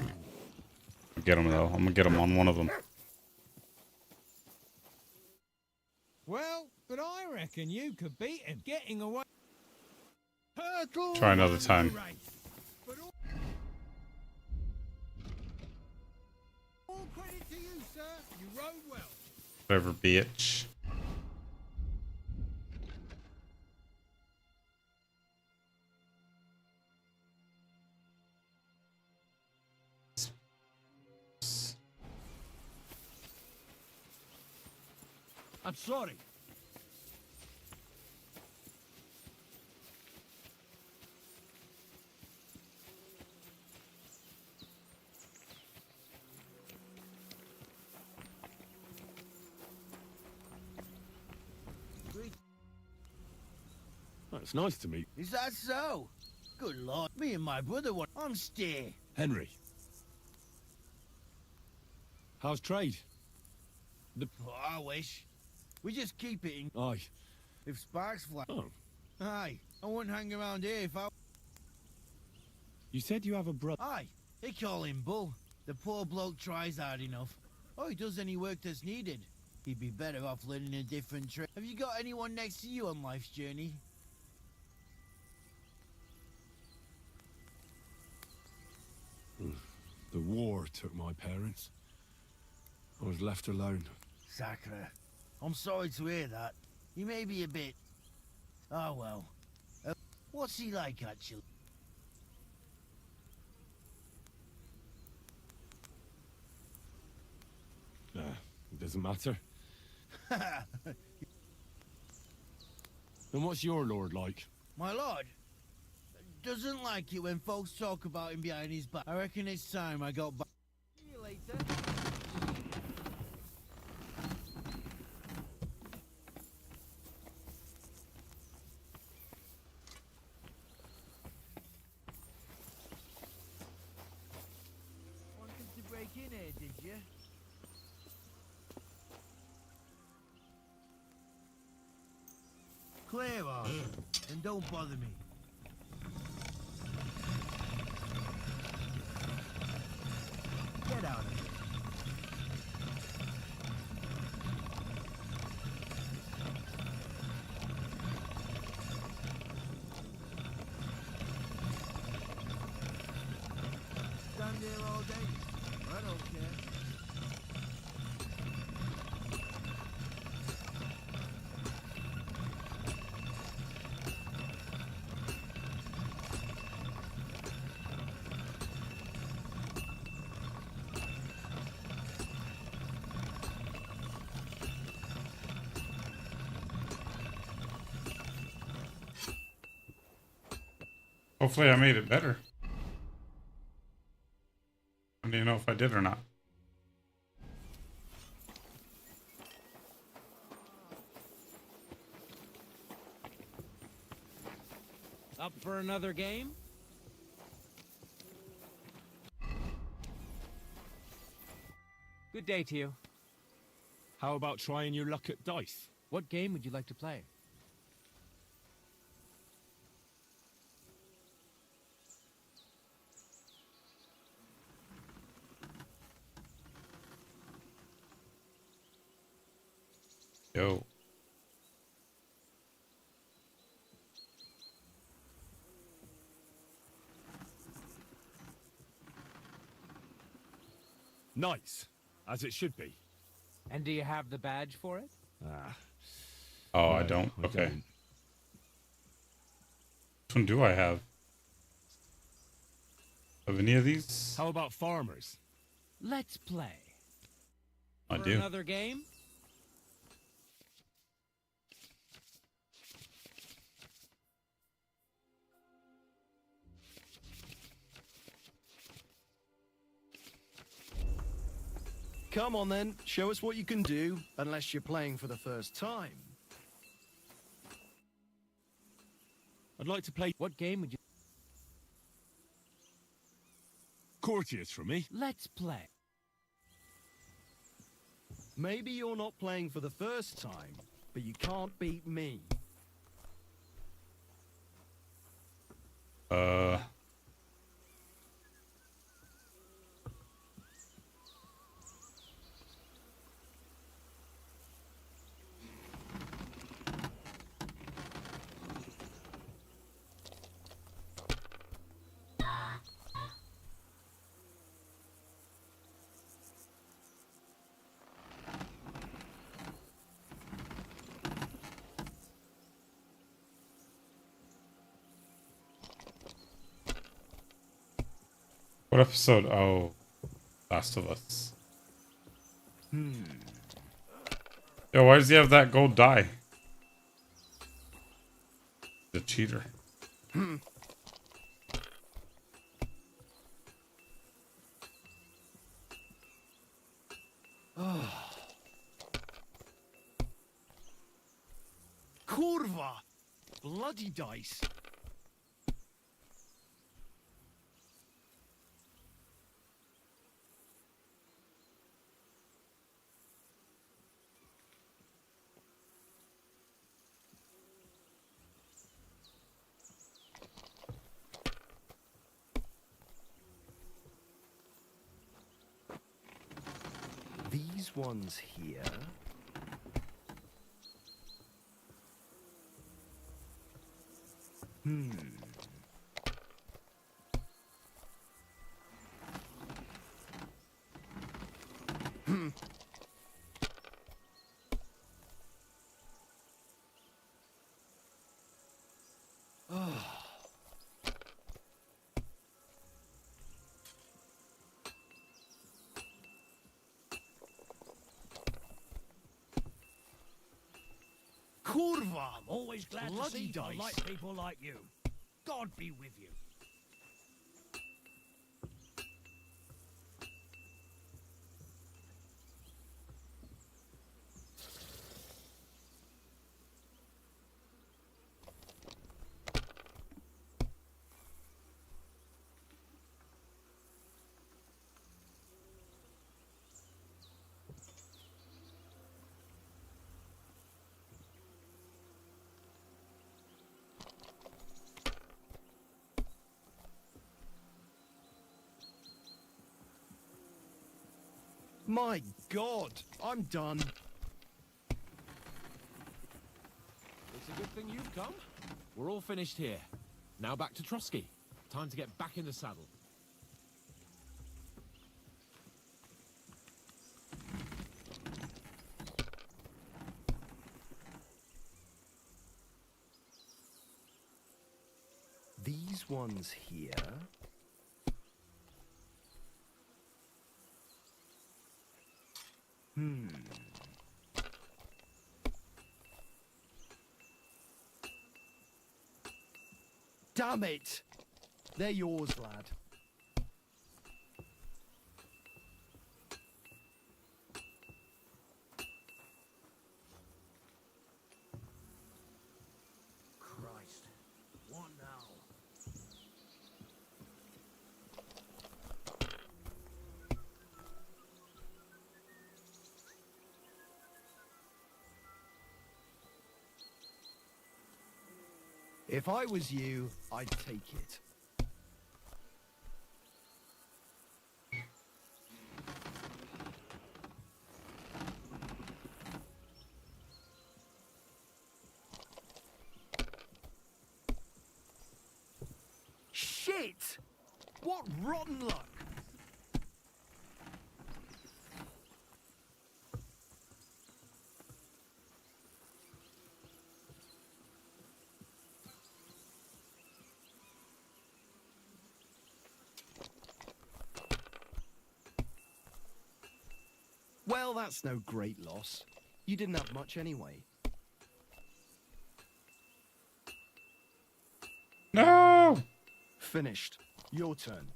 [SPEAKER 1] Get him though. I'm gonna get him on one of them.
[SPEAKER 11] Well, but I reckon you could beat him getting away. Turtle
[SPEAKER 1] Try another
[SPEAKER 11] won the
[SPEAKER 1] time.
[SPEAKER 11] race, but all credit to you, sir. You rode well.
[SPEAKER 1] Whatever, bitch.
[SPEAKER 9] I'm sorry.
[SPEAKER 4] Oh, it's nice to meet
[SPEAKER 9] Is that so? Good lord, me and my brother want. I'm stay.
[SPEAKER 4] Henry. How's trade?
[SPEAKER 9] Oh, I wish. We just keep it in.
[SPEAKER 4] Aye.
[SPEAKER 9] If sparks fly.
[SPEAKER 4] Oh,
[SPEAKER 9] Aye, I wouldn't hang around here if I.
[SPEAKER 4] you said you have a brother.
[SPEAKER 9] Aye, they call him Bull. The poor bloke tries hard enough. Oh, he does any work that's needed. He'd be better off learning a different trade. Have you got anyone next to you on life's journey?
[SPEAKER 4] The war took my parents. I was left alone.
[SPEAKER 9] Sacre. I'm sorry to hear that. He may be a bit. Oh well. What's he like, actually?
[SPEAKER 4] Nah, it doesn't matter. And what's your lord like?
[SPEAKER 9] My lord doesn't like it when folks talk about him behind his back. I reckon it's time I got back. See you later. Wanted to break in here, did you? Clear off, and don't bother me. Get out of here. Stand here all day. I don't care.
[SPEAKER 1] Hopefully I made it better. I don't even know if I did or not.
[SPEAKER 12] Up for another game? Good day to you.
[SPEAKER 4] How about trying your luck at dice?
[SPEAKER 12] What game would you like to play?
[SPEAKER 1] Yo.
[SPEAKER 4] Nice, as it should be.
[SPEAKER 12] And do you have the badge for it?
[SPEAKER 4] Ah.
[SPEAKER 1] Oh,
[SPEAKER 4] No,
[SPEAKER 1] I don't?
[SPEAKER 4] I
[SPEAKER 1] Okay.
[SPEAKER 4] don't.
[SPEAKER 1] Which one do I have? Have any of these?
[SPEAKER 4] How about farmers?
[SPEAKER 12] Let's play.
[SPEAKER 1] I
[SPEAKER 12] For
[SPEAKER 1] do.
[SPEAKER 12] another game?
[SPEAKER 6] Come on then, show us what you can do, unless you're playing for the first time.
[SPEAKER 4] I'd like to play
[SPEAKER 12] What game would you...
[SPEAKER 4] courtiers for me.
[SPEAKER 12] Let's play.
[SPEAKER 6] Maybe you're not playing for the first time, but you can't beat me.
[SPEAKER 1] What episode? Oh, Last of Us. Yo, why does he have that gold die? The cheater.
[SPEAKER 6] Kurva! Bloody dice. These ones here. Kurva!
[SPEAKER 7] Always glad to
[SPEAKER 6] Bloody
[SPEAKER 7] see
[SPEAKER 6] dice.
[SPEAKER 7] polite people like you. God be with you.
[SPEAKER 6] My God, I'm done.
[SPEAKER 8] It's a good thing you've come. We're all finished here. Now back to Trotsky. Time to get back in the saddle.
[SPEAKER 6] These ones here. Damn it! They're yours, lad.
[SPEAKER 7] Christ. What now?
[SPEAKER 6] If I was you, I'd take it. Shit! What rotten luck! Well, that's no great loss. You didn't have much anyway.
[SPEAKER 1] No!
[SPEAKER 6] Finished. Your turn.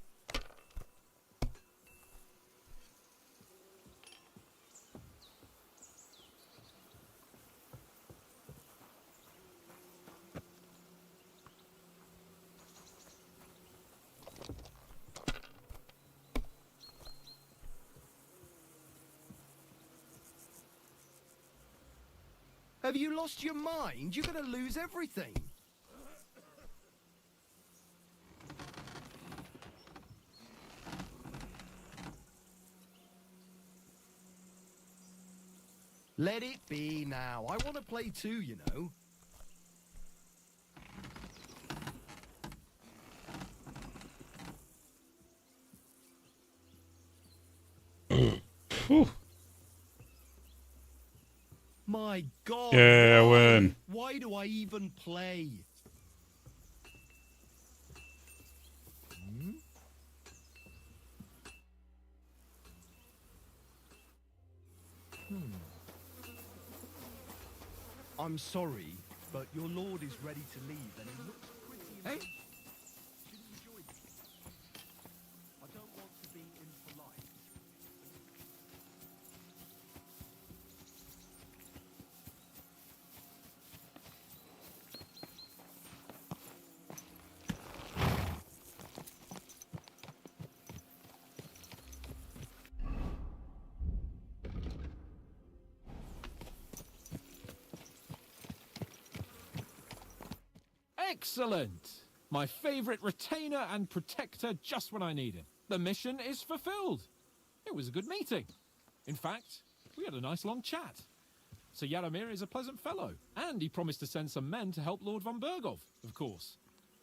[SPEAKER 6] Have you lost your mind? You're gonna lose everything. Let it be now. I want to play too, you know. My God.
[SPEAKER 1] Yeah, I win.
[SPEAKER 6] Why do I even play? I'm sorry, but your lord is ready to leave and he looks pretty... Hey? Should enjoy this. I don't want to be impolite.
[SPEAKER 8] Excellent! My favorite retainer and protector just when I need him. The mission is fulfilled. It was a good meeting. In fact, we had a nice long chat. Sir Yaramir is a pleasant fellow, and he promised to send some men to help Lord von Bergov, of course.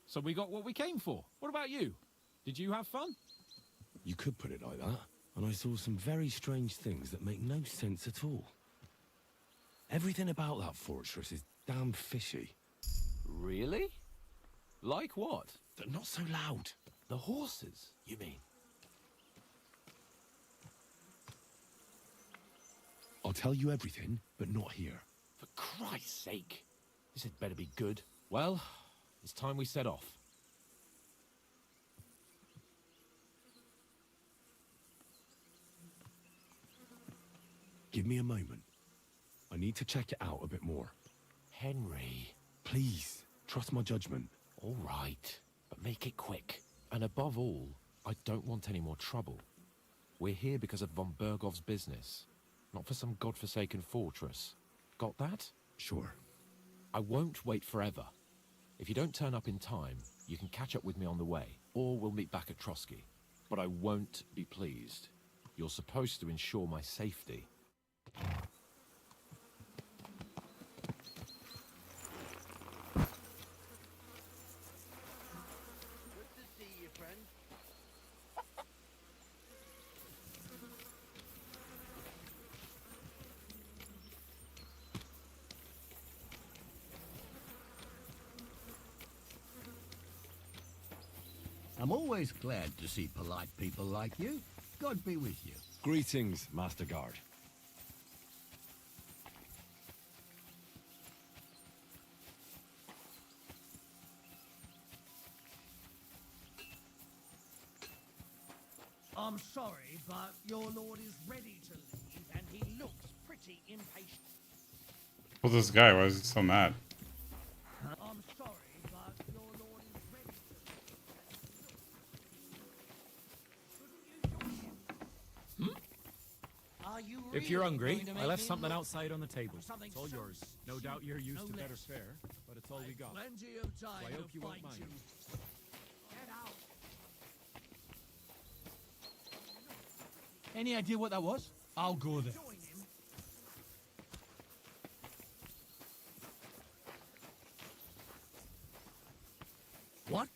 [SPEAKER 8] So we got what we came for. What about you? Did you have fun?
[SPEAKER 4] You could put it like that. And I saw some very strange things that make no sense at all. Everything about that fortress is damn fishy.
[SPEAKER 8] Really? Like what?
[SPEAKER 4] They're not so loud.
[SPEAKER 8] The horses, you mean?
[SPEAKER 4] I'll tell you everything, but not here.
[SPEAKER 8] For Christ's sake. This had better be good. Well, it's time we set off.
[SPEAKER 4] Give me a moment. I need to check it out a bit more.
[SPEAKER 8] Henry.
[SPEAKER 4] Please, trust my judgment.
[SPEAKER 8] All right, but make it quick. And above all, I don't want any more trouble. We're here because of von Bergov's business, not for some godforsaken fortress. Got that?
[SPEAKER 4] Sure.
[SPEAKER 8] I won't wait forever. If you don't turn up in time, you can catch up with me on the way, or we'll meet back at Trotsky. But I won't be pleased. You're supposed to ensure my safety.
[SPEAKER 9] I'm always glad to see polite people like you. God be with you.
[SPEAKER 4] Greetings, Master Guard.
[SPEAKER 7] I'm sorry, but your lord is ready to leave, and he looks pretty impatient.
[SPEAKER 1] Who's this guy? Why is he so mad?
[SPEAKER 7] I'm sorry, but your lord is ready to leave. Are you
[SPEAKER 8] If you're
[SPEAKER 7] really
[SPEAKER 8] hungry,
[SPEAKER 7] going to
[SPEAKER 8] I
[SPEAKER 7] make
[SPEAKER 8] left
[SPEAKER 7] me
[SPEAKER 8] something
[SPEAKER 7] look
[SPEAKER 8] outside on the table.
[SPEAKER 7] something
[SPEAKER 8] It's all
[SPEAKER 7] so
[SPEAKER 8] yours. No doubt you're used
[SPEAKER 7] no
[SPEAKER 8] to better
[SPEAKER 7] less.
[SPEAKER 8] fare, but it's all we got.
[SPEAKER 7] Plenty of time
[SPEAKER 8] I hope
[SPEAKER 7] to
[SPEAKER 8] you won't
[SPEAKER 7] fight
[SPEAKER 8] mind.
[SPEAKER 7] you. Get out.
[SPEAKER 11] Any idea what that was? I'll go there.
[SPEAKER 7] Join him.
[SPEAKER 9] What?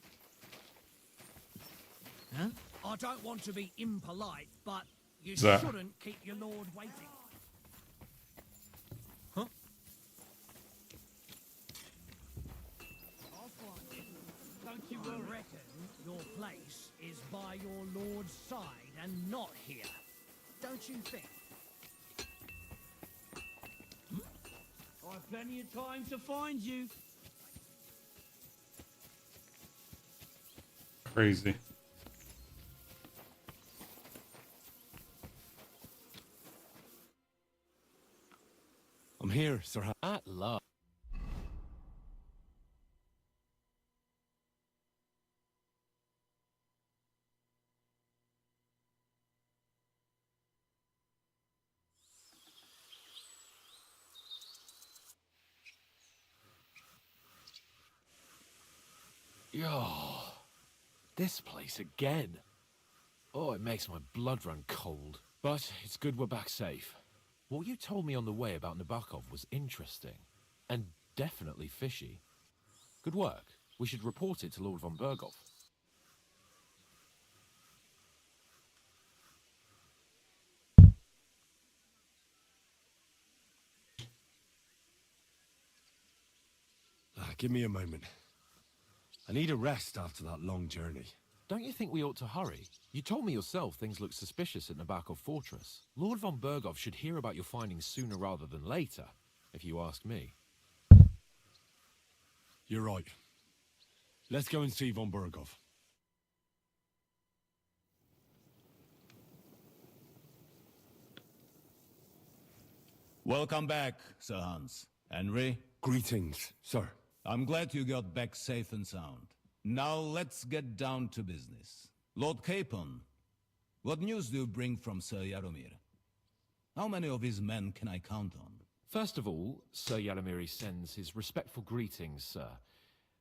[SPEAKER 7] Huh? I don't want to be impolite, but you
[SPEAKER 1] That-
[SPEAKER 7] shouldn't keep your lord waiting.
[SPEAKER 11] Huh?
[SPEAKER 7] Don't you reckon your place is by your lord's side and not here? Don't you think?
[SPEAKER 12] I've plenty of time to find you.
[SPEAKER 1] Crazy.
[SPEAKER 4] I'm here, Sir.
[SPEAKER 8] At last. Yo, this place again. Oh, it makes my blood run cold. But it's good we're back safe. What you told me on the way about Nabokov was interesting. And definitely fishy. Good work. We should report it to Lord von Berghoff.
[SPEAKER 4] Give me a moment. I need a rest after that long journey.
[SPEAKER 8] Don't you think we ought to hurry? You told me yourself things look suspicious at Nabokov Fortress. Lord von Berghoff should hear about your findings sooner rather than later, if you ask me.
[SPEAKER 4] You're right. Let's go and see von Berghoff.
[SPEAKER 13] Welcome back, Sir Hans. Henry?
[SPEAKER 4] Greetings, sir.
[SPEAKER 13] I'm glad you got back safe and sound. Now let's get down to business. Lord Capon, what news do you bring from Sir Jaromir? How many of his men can I count on?
[SPEAKER 8] First of all, Sir Jaromir sends his respectful greetings, sir.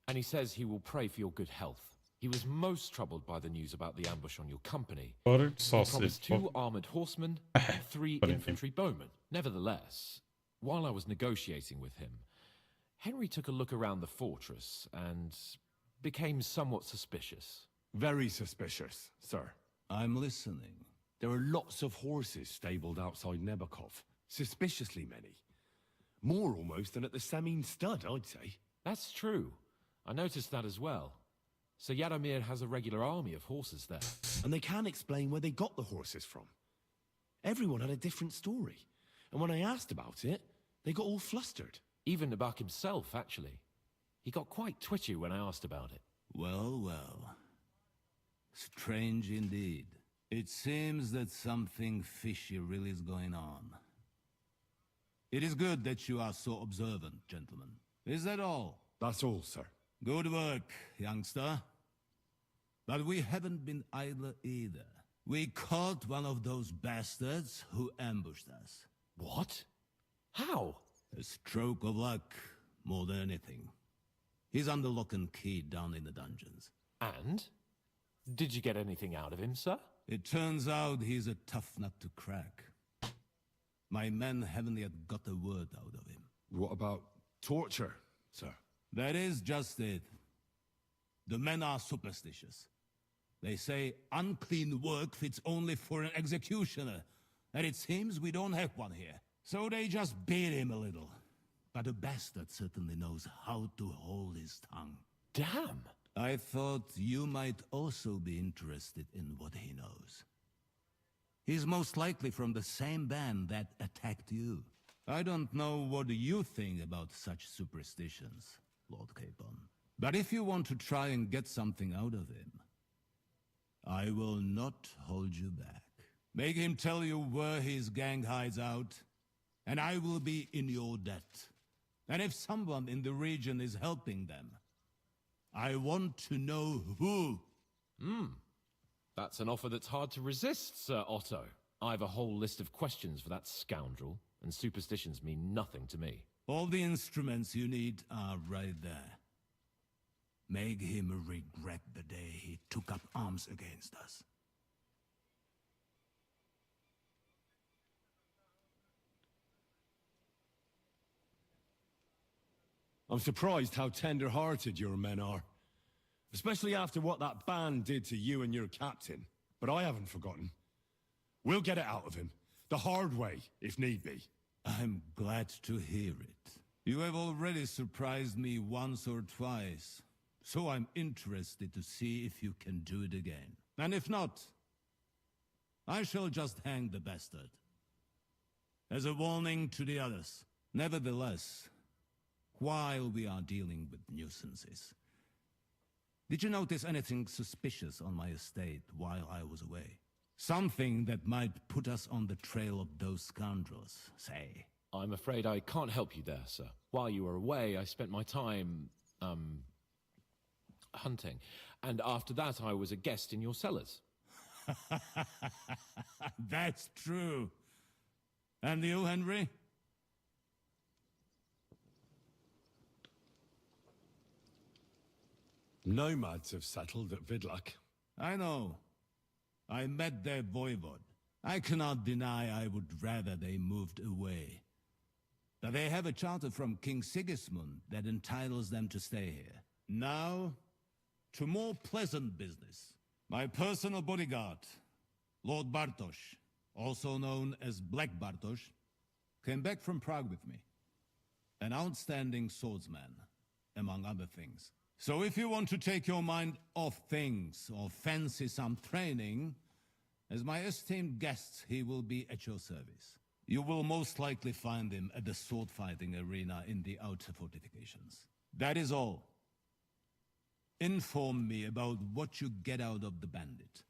[SPEAKER 8] And he says he will pray for your good health. He was most troubled by the news about the ambush on your company.
[SPEAKER 1] Buttered
[SPEAKER 8] He
[SPEAKER 1] sausage.
[SPEAKER 8] promised 2 armored horsemen and 3 infantry bowmen. Nevertheless, while I was negotiating with him, Henry took a look around the fortress and became somewhat suspicious.
[SPEAKER 4] Very suspicious, sir.
[SPEAKER 13] I'm listening.
[SPEAKER 4] There are lots of horses stabled outside Nabokov. Suspiciously many. More almost than at the Samin Stud, I'd say.
[SPEAKER 8] That's true. I noticed that as well. Sir Jaromir has a regular army of horses there.
[SPEAKER 4] And they can't explain where they got the horses from. Everyone had a different story. And when I asked about it, they got all flustered.
[SPEAKER 8] Even Nabok himself, actually. He got quite twitchy when I asked about it.
[SPEAKER 13] Well, well. Strange indeed. It seems that something fishy really is going on. It is good that you are so observant, gentlemen. Is that all?
[SPEAKER 4] That's all, sir.
[SPEAKER 13] Good work, youngster. But we haven't been idle either. We caught one of those bastards who ambushed us.
[SPEAKER 8] What? How?
[SPEAKER 13] A stroke of luck, more than anything. He's under lock and key down in the dungeons.
[SPEAKER 8] And? Did you get anything out of him, sir?
[SPEAKER 13] It turns out he's a tough nut to crack. My men haven't yet got a word out of him.
[SPEAKER 4] What about torture, sir?
[SPEAKER 13] That is just it. The men are superstitious. They say unclean work fits only for an executioner, and it seems we don't have one here. So they just beat him a little. But the bastard certainly knows how to hold his tongue.
[SPEAKER 8] Damn!
[SPEAKER 13] I thought you might also be interested in what he knows. He's most likely from the same band that attacked you. I don't know what you think about such superstitions, Lord Capon. But if you want to try and get something out of him, I will not hold you back. Make him tell you where his gang hides out, and I will be in your debt. And if someone in the region is helping them, I want to know who.
[SPEAKER 8] That's an offer that's hard to resist, Sir Otto. I have a whole list of questions for that scoundrel, and superstitions mean nothing to me.
[SPEAKER 13] All the instruments you need are right there. Make him regret the day he took up arms against us.
[SPEAKER 4] I'm surprised how tender-hearted your men are. Especially after what that band did to you and your captain. But I haven't forgotten. We'll get it out of him. The hard way, if need be.
[SPEAKER 13] I'm glad to hear it. You have already surprised me once or twice. So I'm interested to see if you can do it again. And if not, I shall just hang the bastard. As a warning to the others. Nevertheless, while we are dealing with nuisances. Did you notice anything suspicious on my estate while I was away? Something that might put us on the trail of those scoundrels, say?
[SPEAKER 8] I'm afraid I can't help you there, sir. While you were away, I spent my time, hunting. And after that, I was a guest in your cellars.
[SPEAKER 13] That's true. And you, Henry?
[SPEAKER 4] Nomads have settled at Vidlak.
[SPEAKER 13] I know. I met their voivod. I cannot deny I would rather they moved away. But they have a charter from King Sigismund that entitles them to stay here. Now, to more pleasant business. My personal bodyguard, Lord Bartosz, also known as Black Bartosz, came back from Prague with me. An outstanding swordsman, among other things. So if you want to take your mind off things or fancy some training, as my esteemed guest, he will be at your service. You will most likely find him at the sword-fighting arena in the outer fortifications. That is all. Inform me about what you get out of the bandit.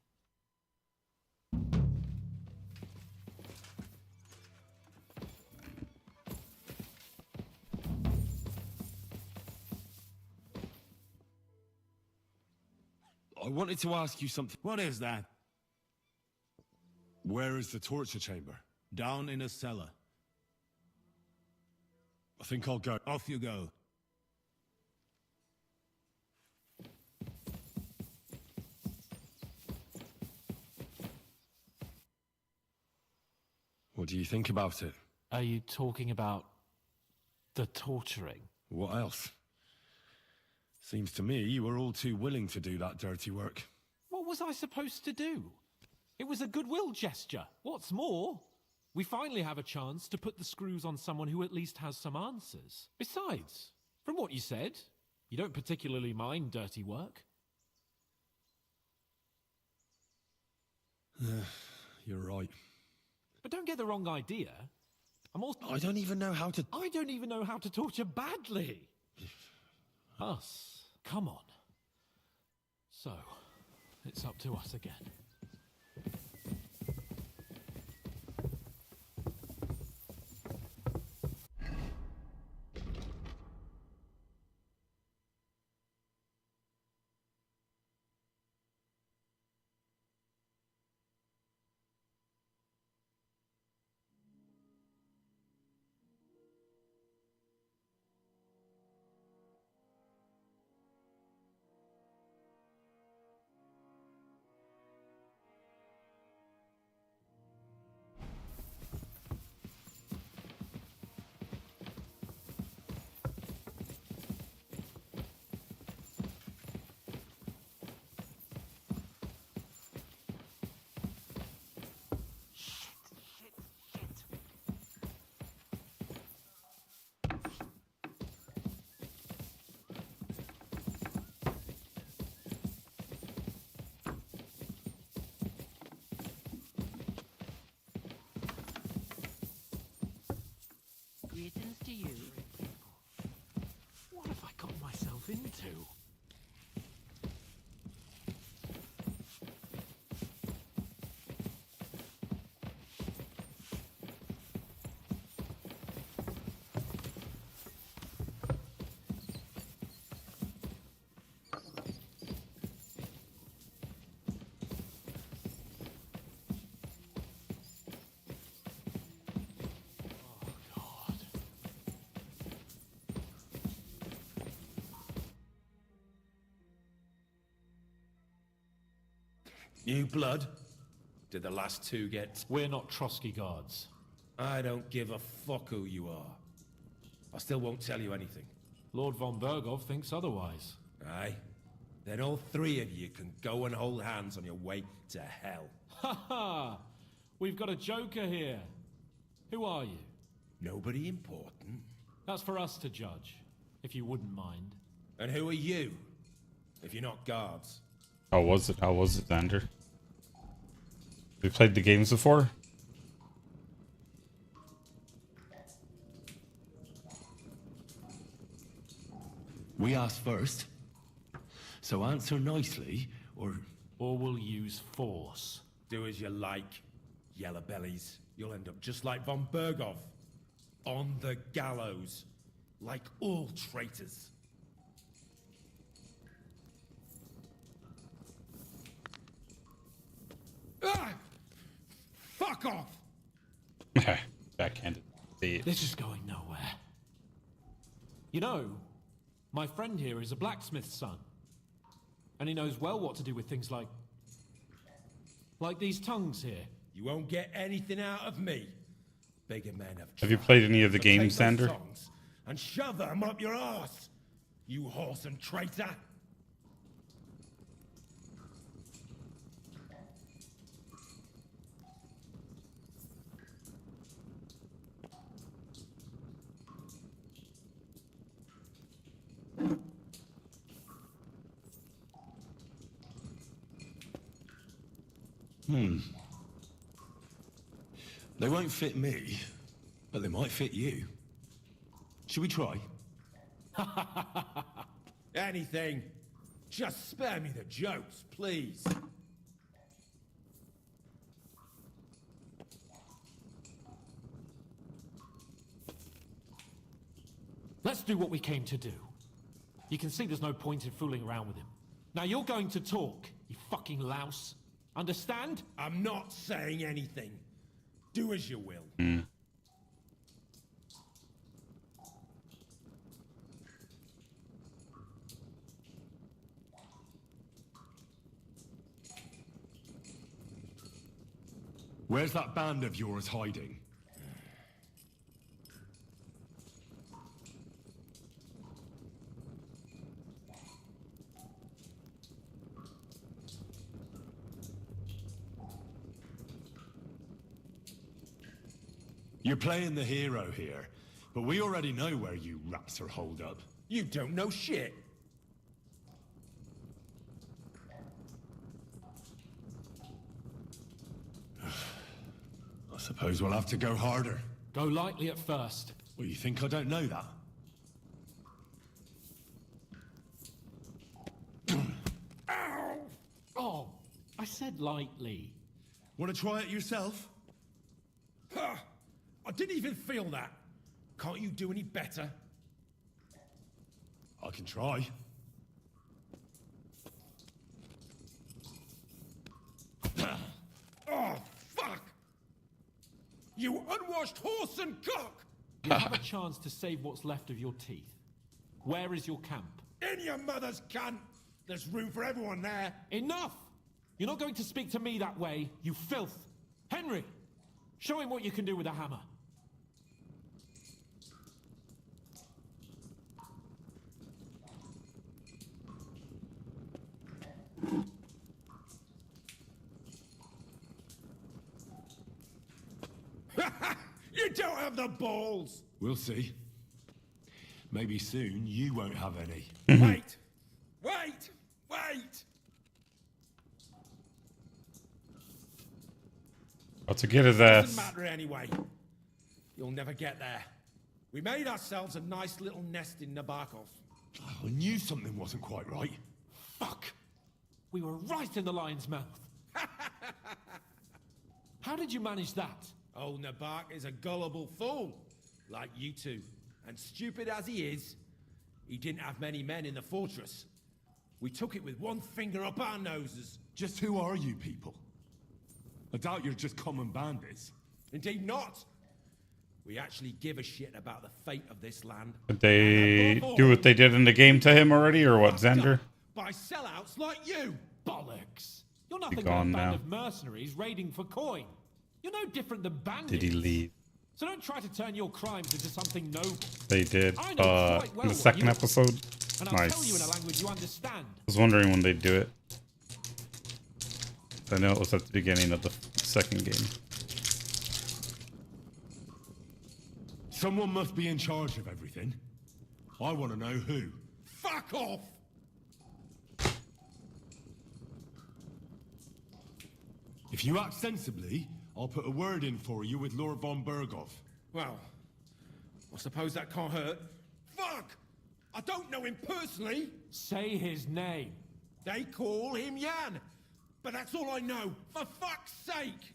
[SPEAKER 4] I wanted to ask you something.
[SPEAKER 13] What is that?
[SPEAKER 4] Where is the torture chamber?
[SPEAKER 13] Down in a cellar.
[SPEAKER 4] I think I'll go.
[SPEAKER 13] Off you go.
[SPEAKER 4] What do you think about it?
[SPEAKER 8] Are you talking about the torturing?
[SPEAKER 4] What else? Seems to me you were all too willing to do that dirty work.
[SPEAKER 8] What was I supposed to do? It was a goodwill gesture. What's more, we finally have a chance to put the screws on someone who at least has some answers. Besides, from what you said, you don't particularly mind dirty work.
[SPEAKER 4] You're right.
[SPEAKER 8] But don't get the wrong idea.
[SPEAKER 4] I don't even know how to...
[SPEAKER 8] I don't even know how to torture badly. Us. Come on. So, it's up to us again.
[SPEAKER 12] Greetings to you.
[SPEAKER 8] What have I got myself into?
[SPEAKER 14] New blood? Did the last two get...
[SPEAKER 8] We're not Trotsky guards.
[SPEAKER 14] I don't give a fuck who you are. I still won't tell you anything.
[SPEAKER 8] Lord von Bergov thinks otherwise.
[SPEAKER 14] Aye? Then all three of you can go and hold hands on your way to hell.
[SPEAKER 8] Ha ha! We've got a joker here. Who are you?
[SPEAKER 14] Nobody important.
[SPEAKER 8] That's for us to judge, if you wouldn't mind.
[SPEAKER 14] And who are you, if you're not guards?
[SPEAKER 1] How was it? How was it, Xander? We played the games before?
[SPEAKER 4] We asked first. So answer nicely, or
[SPEAKER 2] we'll use force.
[SPEAKER 14] Do as you like, yellow bellies. You'll end up just like von Berghoff. On the gallows. Like all traitors. Ah! Fuck off!
[SPEAKER 1] Backhanded.
[SPEAKER 2] This is going nowhere. You know, my friend here is a blacksmith's son. And he knows well what to do with things like these tongues here.
[SPEAKER 14] You won't get anything out of me. Bigger men
[SPEAKER 1] Have you played any of the
[SPEAKER 14] So
[SPEAKER 1] games,
[SPEAKER 14] take those
[SPEAKER 1] Sander?
[SPEAKER 14] tongs and shove them up your ass, you horse and traitor.
[SPEAKER 4] they won't fit me, but they might fit you. Should we try?
[SPEAKER 14] Anything. Just spare me the jokes, please.
[SPEAKER 2] Let's do what we came to do. You can see there's no point in fooling around with him. Now you're going to talk, you fucking louse. Understand?
[SPEAKER 14] I'm not saying anything. Do as you will.
[SPEAKER 4] Where's that band of yours hiding? You're playing the hero here, but we already know where you rats are holed up.
[SPEAKER 14] You don't know shit.
[SPEAKER 4] I suppose we'll have to go harder.
[SPEAKER 2] Go lightly at first.
[SPEAKER 4] Well, you think I don't know that?
[SPEAKER 2] Ow! Oh, I said lightly.
[SPEAKER 4] Want to try it yourself?
[SPEAKER 14] Huh. I didn't even feel that. Can't you do any better?
[SPEAKER 4] I can try.
[SPEAKER 14] Oh, fuck! You unwashed horse and cock!
[SPEAKER 2] You have a chance to save what's left of your teeth. Where is your camp?
[SPEAKER 14] In your mother's cunt! There's room for everyone there.
[SPEAKER 2] Enough! You're not going to speak to me that way, you filth. Henry, show him what you can do with a hammer.
[SPEAKER 14] You don't have the balls!
[SPEAKER 4] We'll see. Maybe soon you won't have any.
[SPEAKER 14] Wait! Wait! Wait!
[SPEAKER 1] How to get his
[SPEAKER 14] Doesn't
[SPEAKER 1] ass.
[SPEAKER 14] matter anyway. You'll never get there. We made ourselves a nice little nest in Nabokov.
[SPEAKER 4] I knew something wasn't quite right.
[SPEAKER 2] Fuck! We were right in the lion's mouth. How did you manage that?
[SPEAKER 14] Old Nabok is a gullible fool, like you two. And stupid as he is, he didn't have many men in the fortress. We took it with one finger up our noses.
[SPEAKER 4] Just who are you people? I doubt you're just common bandits.
[SPEAKER 14] Indeed not. We actually give a shit about the fate of this land.
[SPEAKER 1] Did they do what they did in the game to him already, or what, Xander?
[SPEAKER 14] By sellouts like you.
[SPEAKER 2] Bollocks. You're nothing
[SPEAKER 1] Be
[SPEAKER 2] but a
[SPEAKER 1] gone
[SPEAKER 2] band
[SPEAKER 1] now.
[SPEAKER 2] of mercenaries raiding for coin. You're no different than bandits.
[SPEAKER 1] Did he leave?
[SPEAKER 2] So don't try to turn your crimes into something noble.
[SPEAKER 1] They did.
[SPEAKER 2] I know quite well
[SPEAKER 1] In the
[SPEAKER 2] what
[SPEAKER 1] second
[SPEAKER 2] you are.
[SPEAKER 1] episode.
[SPEAKER 2] And I'll tell you in a
[SPEAKER 1] Nice.
[SPEAKER 2] language you understand.
[SPEAKER 1] I was wondering when they'd do it. I know it was at the beginning of the second game.
[SPEAKER 4] Someone must be in charge of everything. I want to know who.
[SPEAKER 14] Fuck off!
[SPEAKER 4] If you act sensibly, I'll put a word in for you with Lord von Berghoff.
[SPEAKER 14] Well, I suppose that can't hurt. Fuck! I don't know him personally.
[SPEAKER 2] Say his name.
[SPEAKER 14] They call him Jan. But that's all I know. For fuck's sake!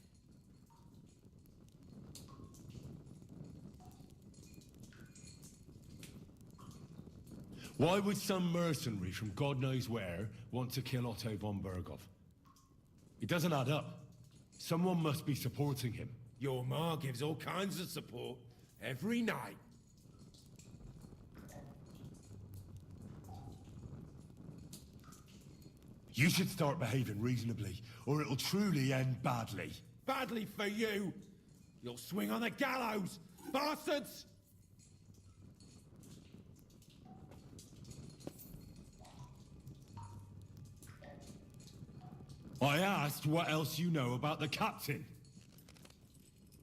[SPEAKER 4] Why would some mercenary from God knows where want to kill Otto von Berghoff? It doesn't add up. Someone must be supporting him.
[SPEAKER 14] Your ma gives all kinds of support every night.
[SPEAKER 4] You should start behaving reasonably, or it'll truly end badly.
[SPEAKER 14] Badly for you. You'll swing on the gallows, bastards!
[SPEAKER 4] I asked what else you know about the captain.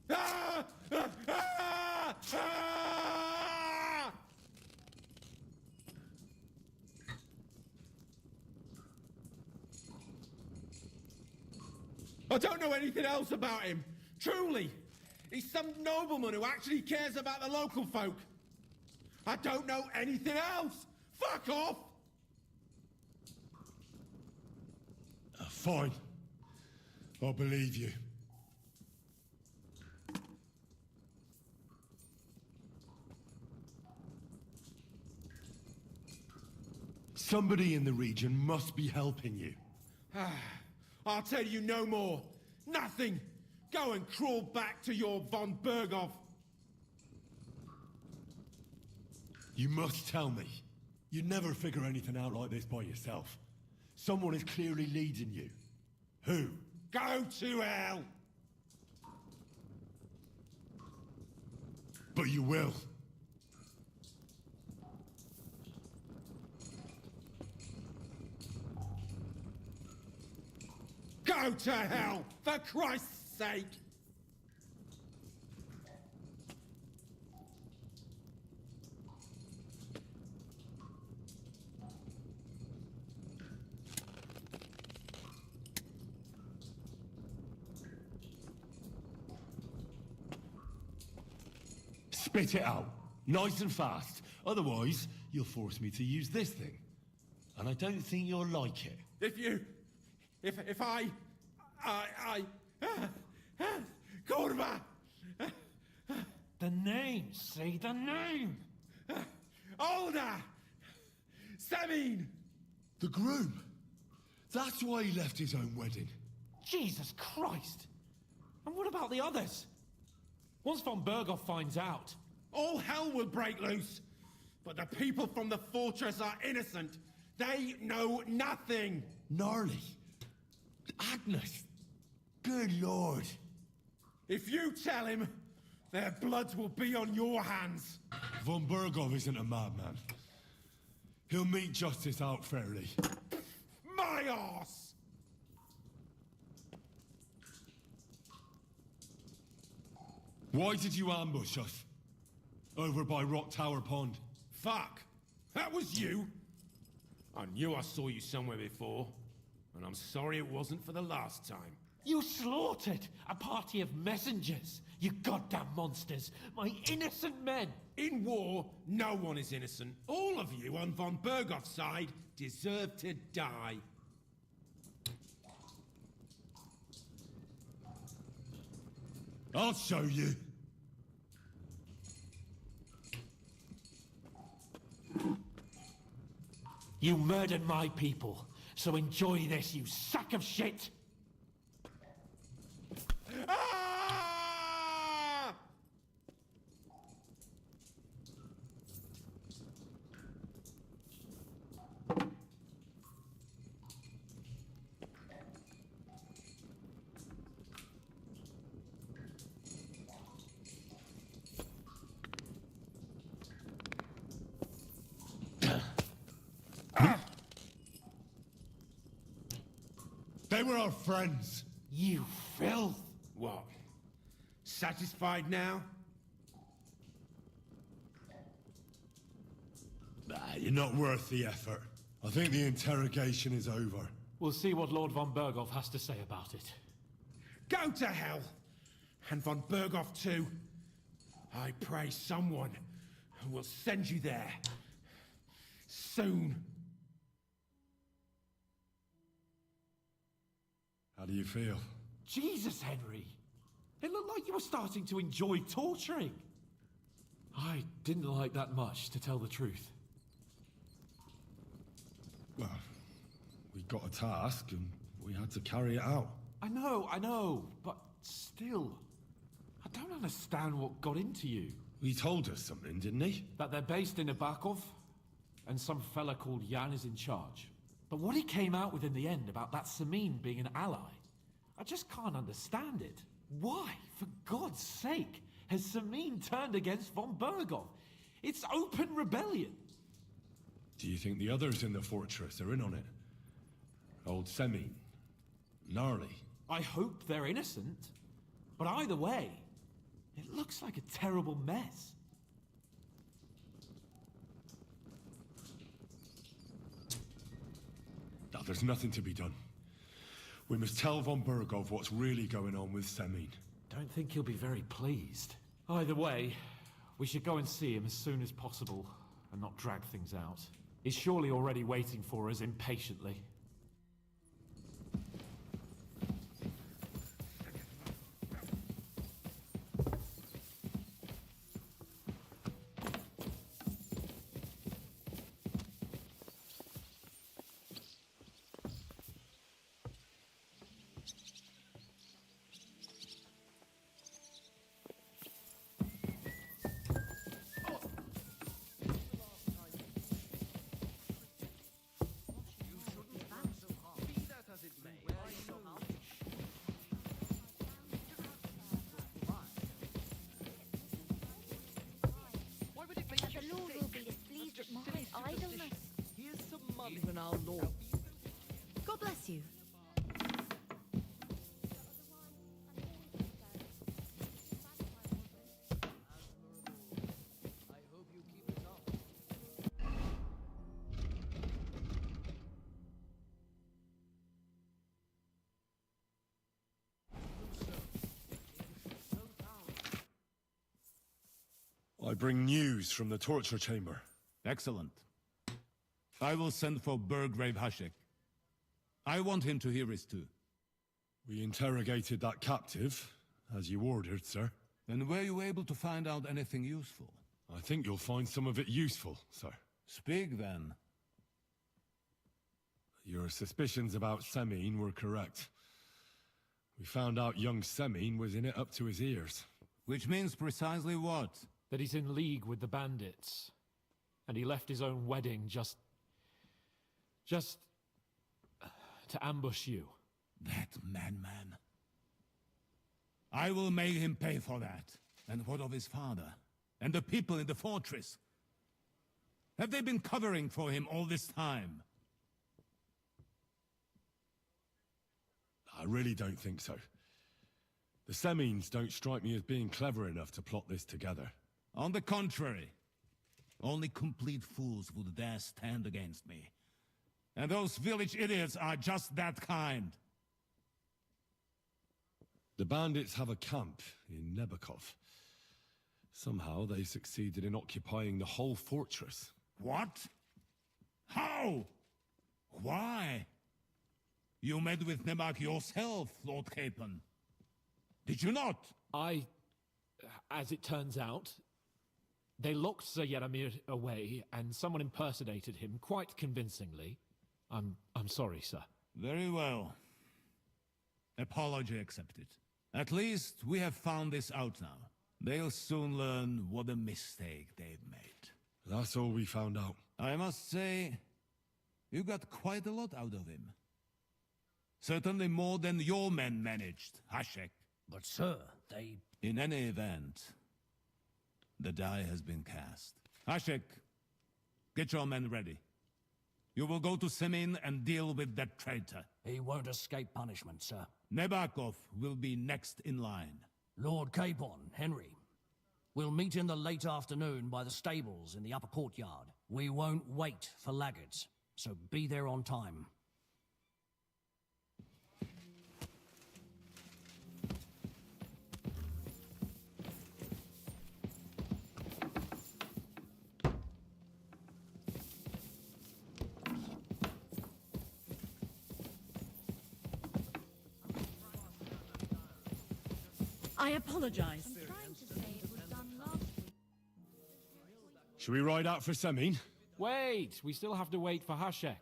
[SPEAKER 14] Ah! Ah! Ah! Ah! I don't know anything else about him. Truly. He's some nobleman who actually cares about the local folk. I don't know anything else. Fuck off!
[SPEAKER 4] Fine. I'll believe you. Somebody in the region must be helping you.
[SPEAKER 14] I'll tell you no more. Nothing. Go and crawl back to your von Berghoff.
[SPEAKER 4] You must tell me. You'd never figure anything out like this by yourself. Someone is clearly leading you. Who?
[SPEAKER 14] Go to hell!
[SPEAKER 4] But you will.
[SPEAKER 14] Go to hell, for Christ's sake!
[SPEAKER 4] Spit it out. Nice and fast. Otherwise, you'll force me to use this thing. And I don't think you'll like it.
[SPEAKER 14] If I... Kurva!
[SPEAKER 2] The name, say the name!
[SPEAKER 14] Olda! Sabine!
[SPEAKER 4] The groom. That's why he left his own wedding.
[SPEAKER 2] Jesus Christ! And what about the others? Once von Berghoff finds out...
[SPEAKER 14] All hell will break loose! But the people from the fortress are innocent! They know nothing!
[SPEAKER 4] Gnarly. Agnes. Good lord.
[SPEAKER 14] If you tell him, their blood will be on your hands.
[SPEAKER 4] Von Berghoff isn't a madman. He'll meet justice out fairly.
[SPEAKER 14] My arse!
[SPEAKER 4] Why did you ambush us? Over by Rock Tower Pond.
[SPEAKER 14] Fuck! That was you! I knew I saw you somewhere before, and I'm sorry it wasn't for the last time.
[SPEAKER 2] You slaughtered a party of messengers, you goddamn monsters, my innocent men!
[SPEAKER 14] In war, no one is innocent. All of you on von Berghoff's side deserve to die.
[SPEAKER 4] I'll show you.
[SPEAKER 2] You murdered my people, so enjoy this, you sack of shit!
[SPEAKER 14] Ah!
[SPEAKER 4] They were our friends.
[SPEAKER 2] You filth!
[SPEAKER 14] What? Satisfied now?
[SPEAKER 4] You're not worth the effort. I think the interrogation is over.
[SPEAKER 2] We'll see what Lord von Berghoff has to say about it.
[SPEAKER 14] Go to hell! And von Berghoff too. I pray someone will send you there. Soon.
[SPEAKER 4] How do you feel?
[SPEAKER 2] Jesus, Henry. It looked like you were starting to enjoy torturing. I didn't like that much, to tell the truth.
[SPEAKER 4] Well, we got a task and we had to carry it out.
[SPEAKER 2] I know, but still. I don't understand what got into you.
[SPEAKER 4] He told us something, didn't he?
[SPEAKER 2] That they're based in Nabakov, and some fella called Jan is in charge. But what he came out with in the end about that Samin being an ally, I just can't understand it. Why, for God's sake, has Samin turned against von Bergov? It's open rebellion.
[SPEAKER 4] Do you think the others in the fortress are in on it? Old Semin, Gnarly.
[SPEAKER 2] I hope they're innocent. But either way, it looks like a terrible mess.
[SPEAKER 4] No, there's nothing to be done. We must tell von Bergov what's really going on with Semin.
[SPEAKER 2] Don't think he'll be very pleased. Either way, we should go and see him as soon as possible and not drag things out. He's surely already waiting for us impatiently.
[SPEAKER 5] The Lord will be displeased at my idleness.
[SPEAKER 7] Here's some money. Even our Lord.
[SPEAKER 5] God bless you.
[SPEAKER 7] I hope you keep it up.
[SPEAKER 4] I bring news from the torture chamber.
[SPEAKER 13] Excellent. I will send for Burgrave Hashek. I want him to hear it too.
[SPEAKER 4] We interrogated that captive, as you ordered, sir.
[SPEAKER 13] And were you able to find out anything useful?
[SPEAKER 4] I think you'll find some of it useful, sir.
[SPEAKER 13] Speak then.
[SPEAKER 4] Your suspicions about Semin were correct. We found out young Semin was in it up to his ears.
[SPEAKER 13] Which means precisely what?
[SPEAKER 2] That he's in league with the bandits. And he left his own wedding just to ambush you.
[SPEAKER 13] That madman. I will make him pay for that. And what of his father? And the people in the fortress? Have they been covering for him all this time?
[SPEAKER 4] I really don't think so. The Semins don't strike me as being clever enough to plot this together.
[SPEAKER 13] On the contrary, only complete fools would dare stand against me. And those village idiots are just that kind.
[SPEAKER 4] The bandits have a camp in Nebakov. Somehow they succeeded in occupying the whole fortress.
[SPEAKER 13] What? How? Why? You met with Nebak yourself, Lord Capon. Did you not?
[SPEAKER 2] As it turns out, they locked Sir Yaramir away, and someone impersonated him quite convincingly. I'm sorry, sir.
[SPEAKER 13] Very well. Apology accepted. At least we have found this out now. They'll soon learn what a mistake they've made.
[SPEAKER 4] That's all we found out.
[SPEAKER 13] I must say, you got quite a lot out of him. Certainly more than your men managed, Hashek.
[SPEAKER 7] But sir, they...
[SPEAKER 13] In any event, the die has been cast. Hashek, get your men ready. You will go to Semin and deal with that traitor.
[SPEAKER 7] He won't escape punishment, sir.
[SPEAKER 13] Nebakov will be next in line.
[SPEAKER 7] Lord Capon, Henry. We'll meet in the late afternoon by the stables in the upper courtyard. We won't wait for laggards, so be there on time.
[SPEAKER 15] I apologize.
[SPEAKER 4] Should we ride out for Semin?
[SPEAKER 8] Wait, we still have to wait for Hashek.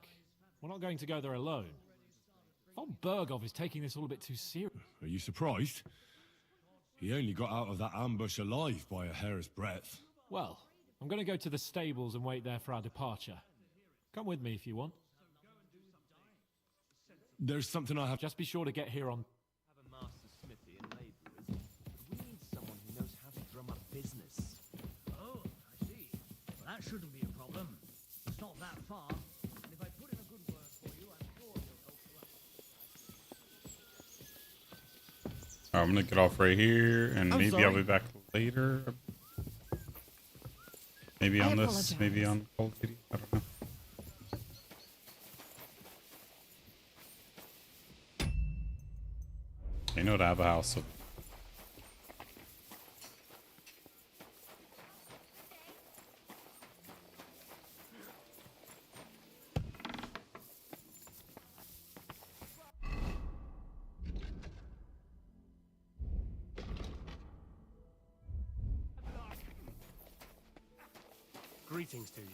[SPEAKER 8] We're not going to go there alone. Von Bergov is taking this all a bit too serious.
[SPEAKER 4] Are you surprised? He only got out of that ambush alive by a hair's breadth.
[SPEAKER 8] Well, I'm going to go to the stables and wait there for our departure. Come with me if you want.
[SPEAKER 4] There's something I have...
[SPEAKER 8] Just be sure to get here on...
[SPEAKER 16] Have a master smithy and labourers. We need someone who knows how to drum up business.
[SPEAKER 7] Oh, I see. Well, that shouldn't be a problem. It's not that far. And if I put in a good word for you, I'm sure you'll help you out.
[SPEAKER 1] Alright, I'm gonna get off right here, and maybe
[SPEAKER 11] sorry.
[SPEAKER 1] I'll be back later. Maybe on this, maybe on Call of Duty. I don't know. They know to have a house. So.
[SPEAKER 16] Greetings to you.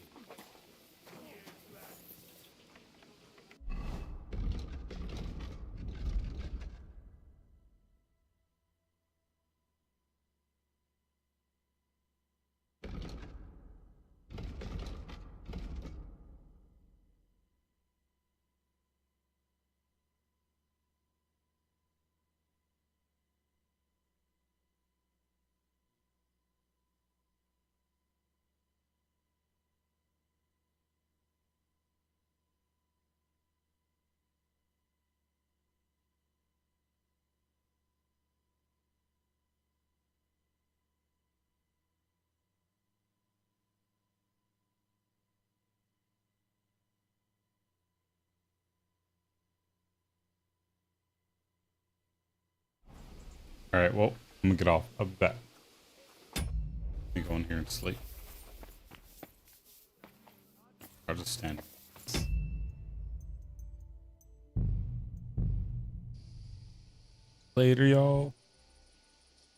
[SPEAKER 1] Alright, well, I'm gonna get off. I'll be back. Let me go in here and sleep. I'll just stand. Later, y'all.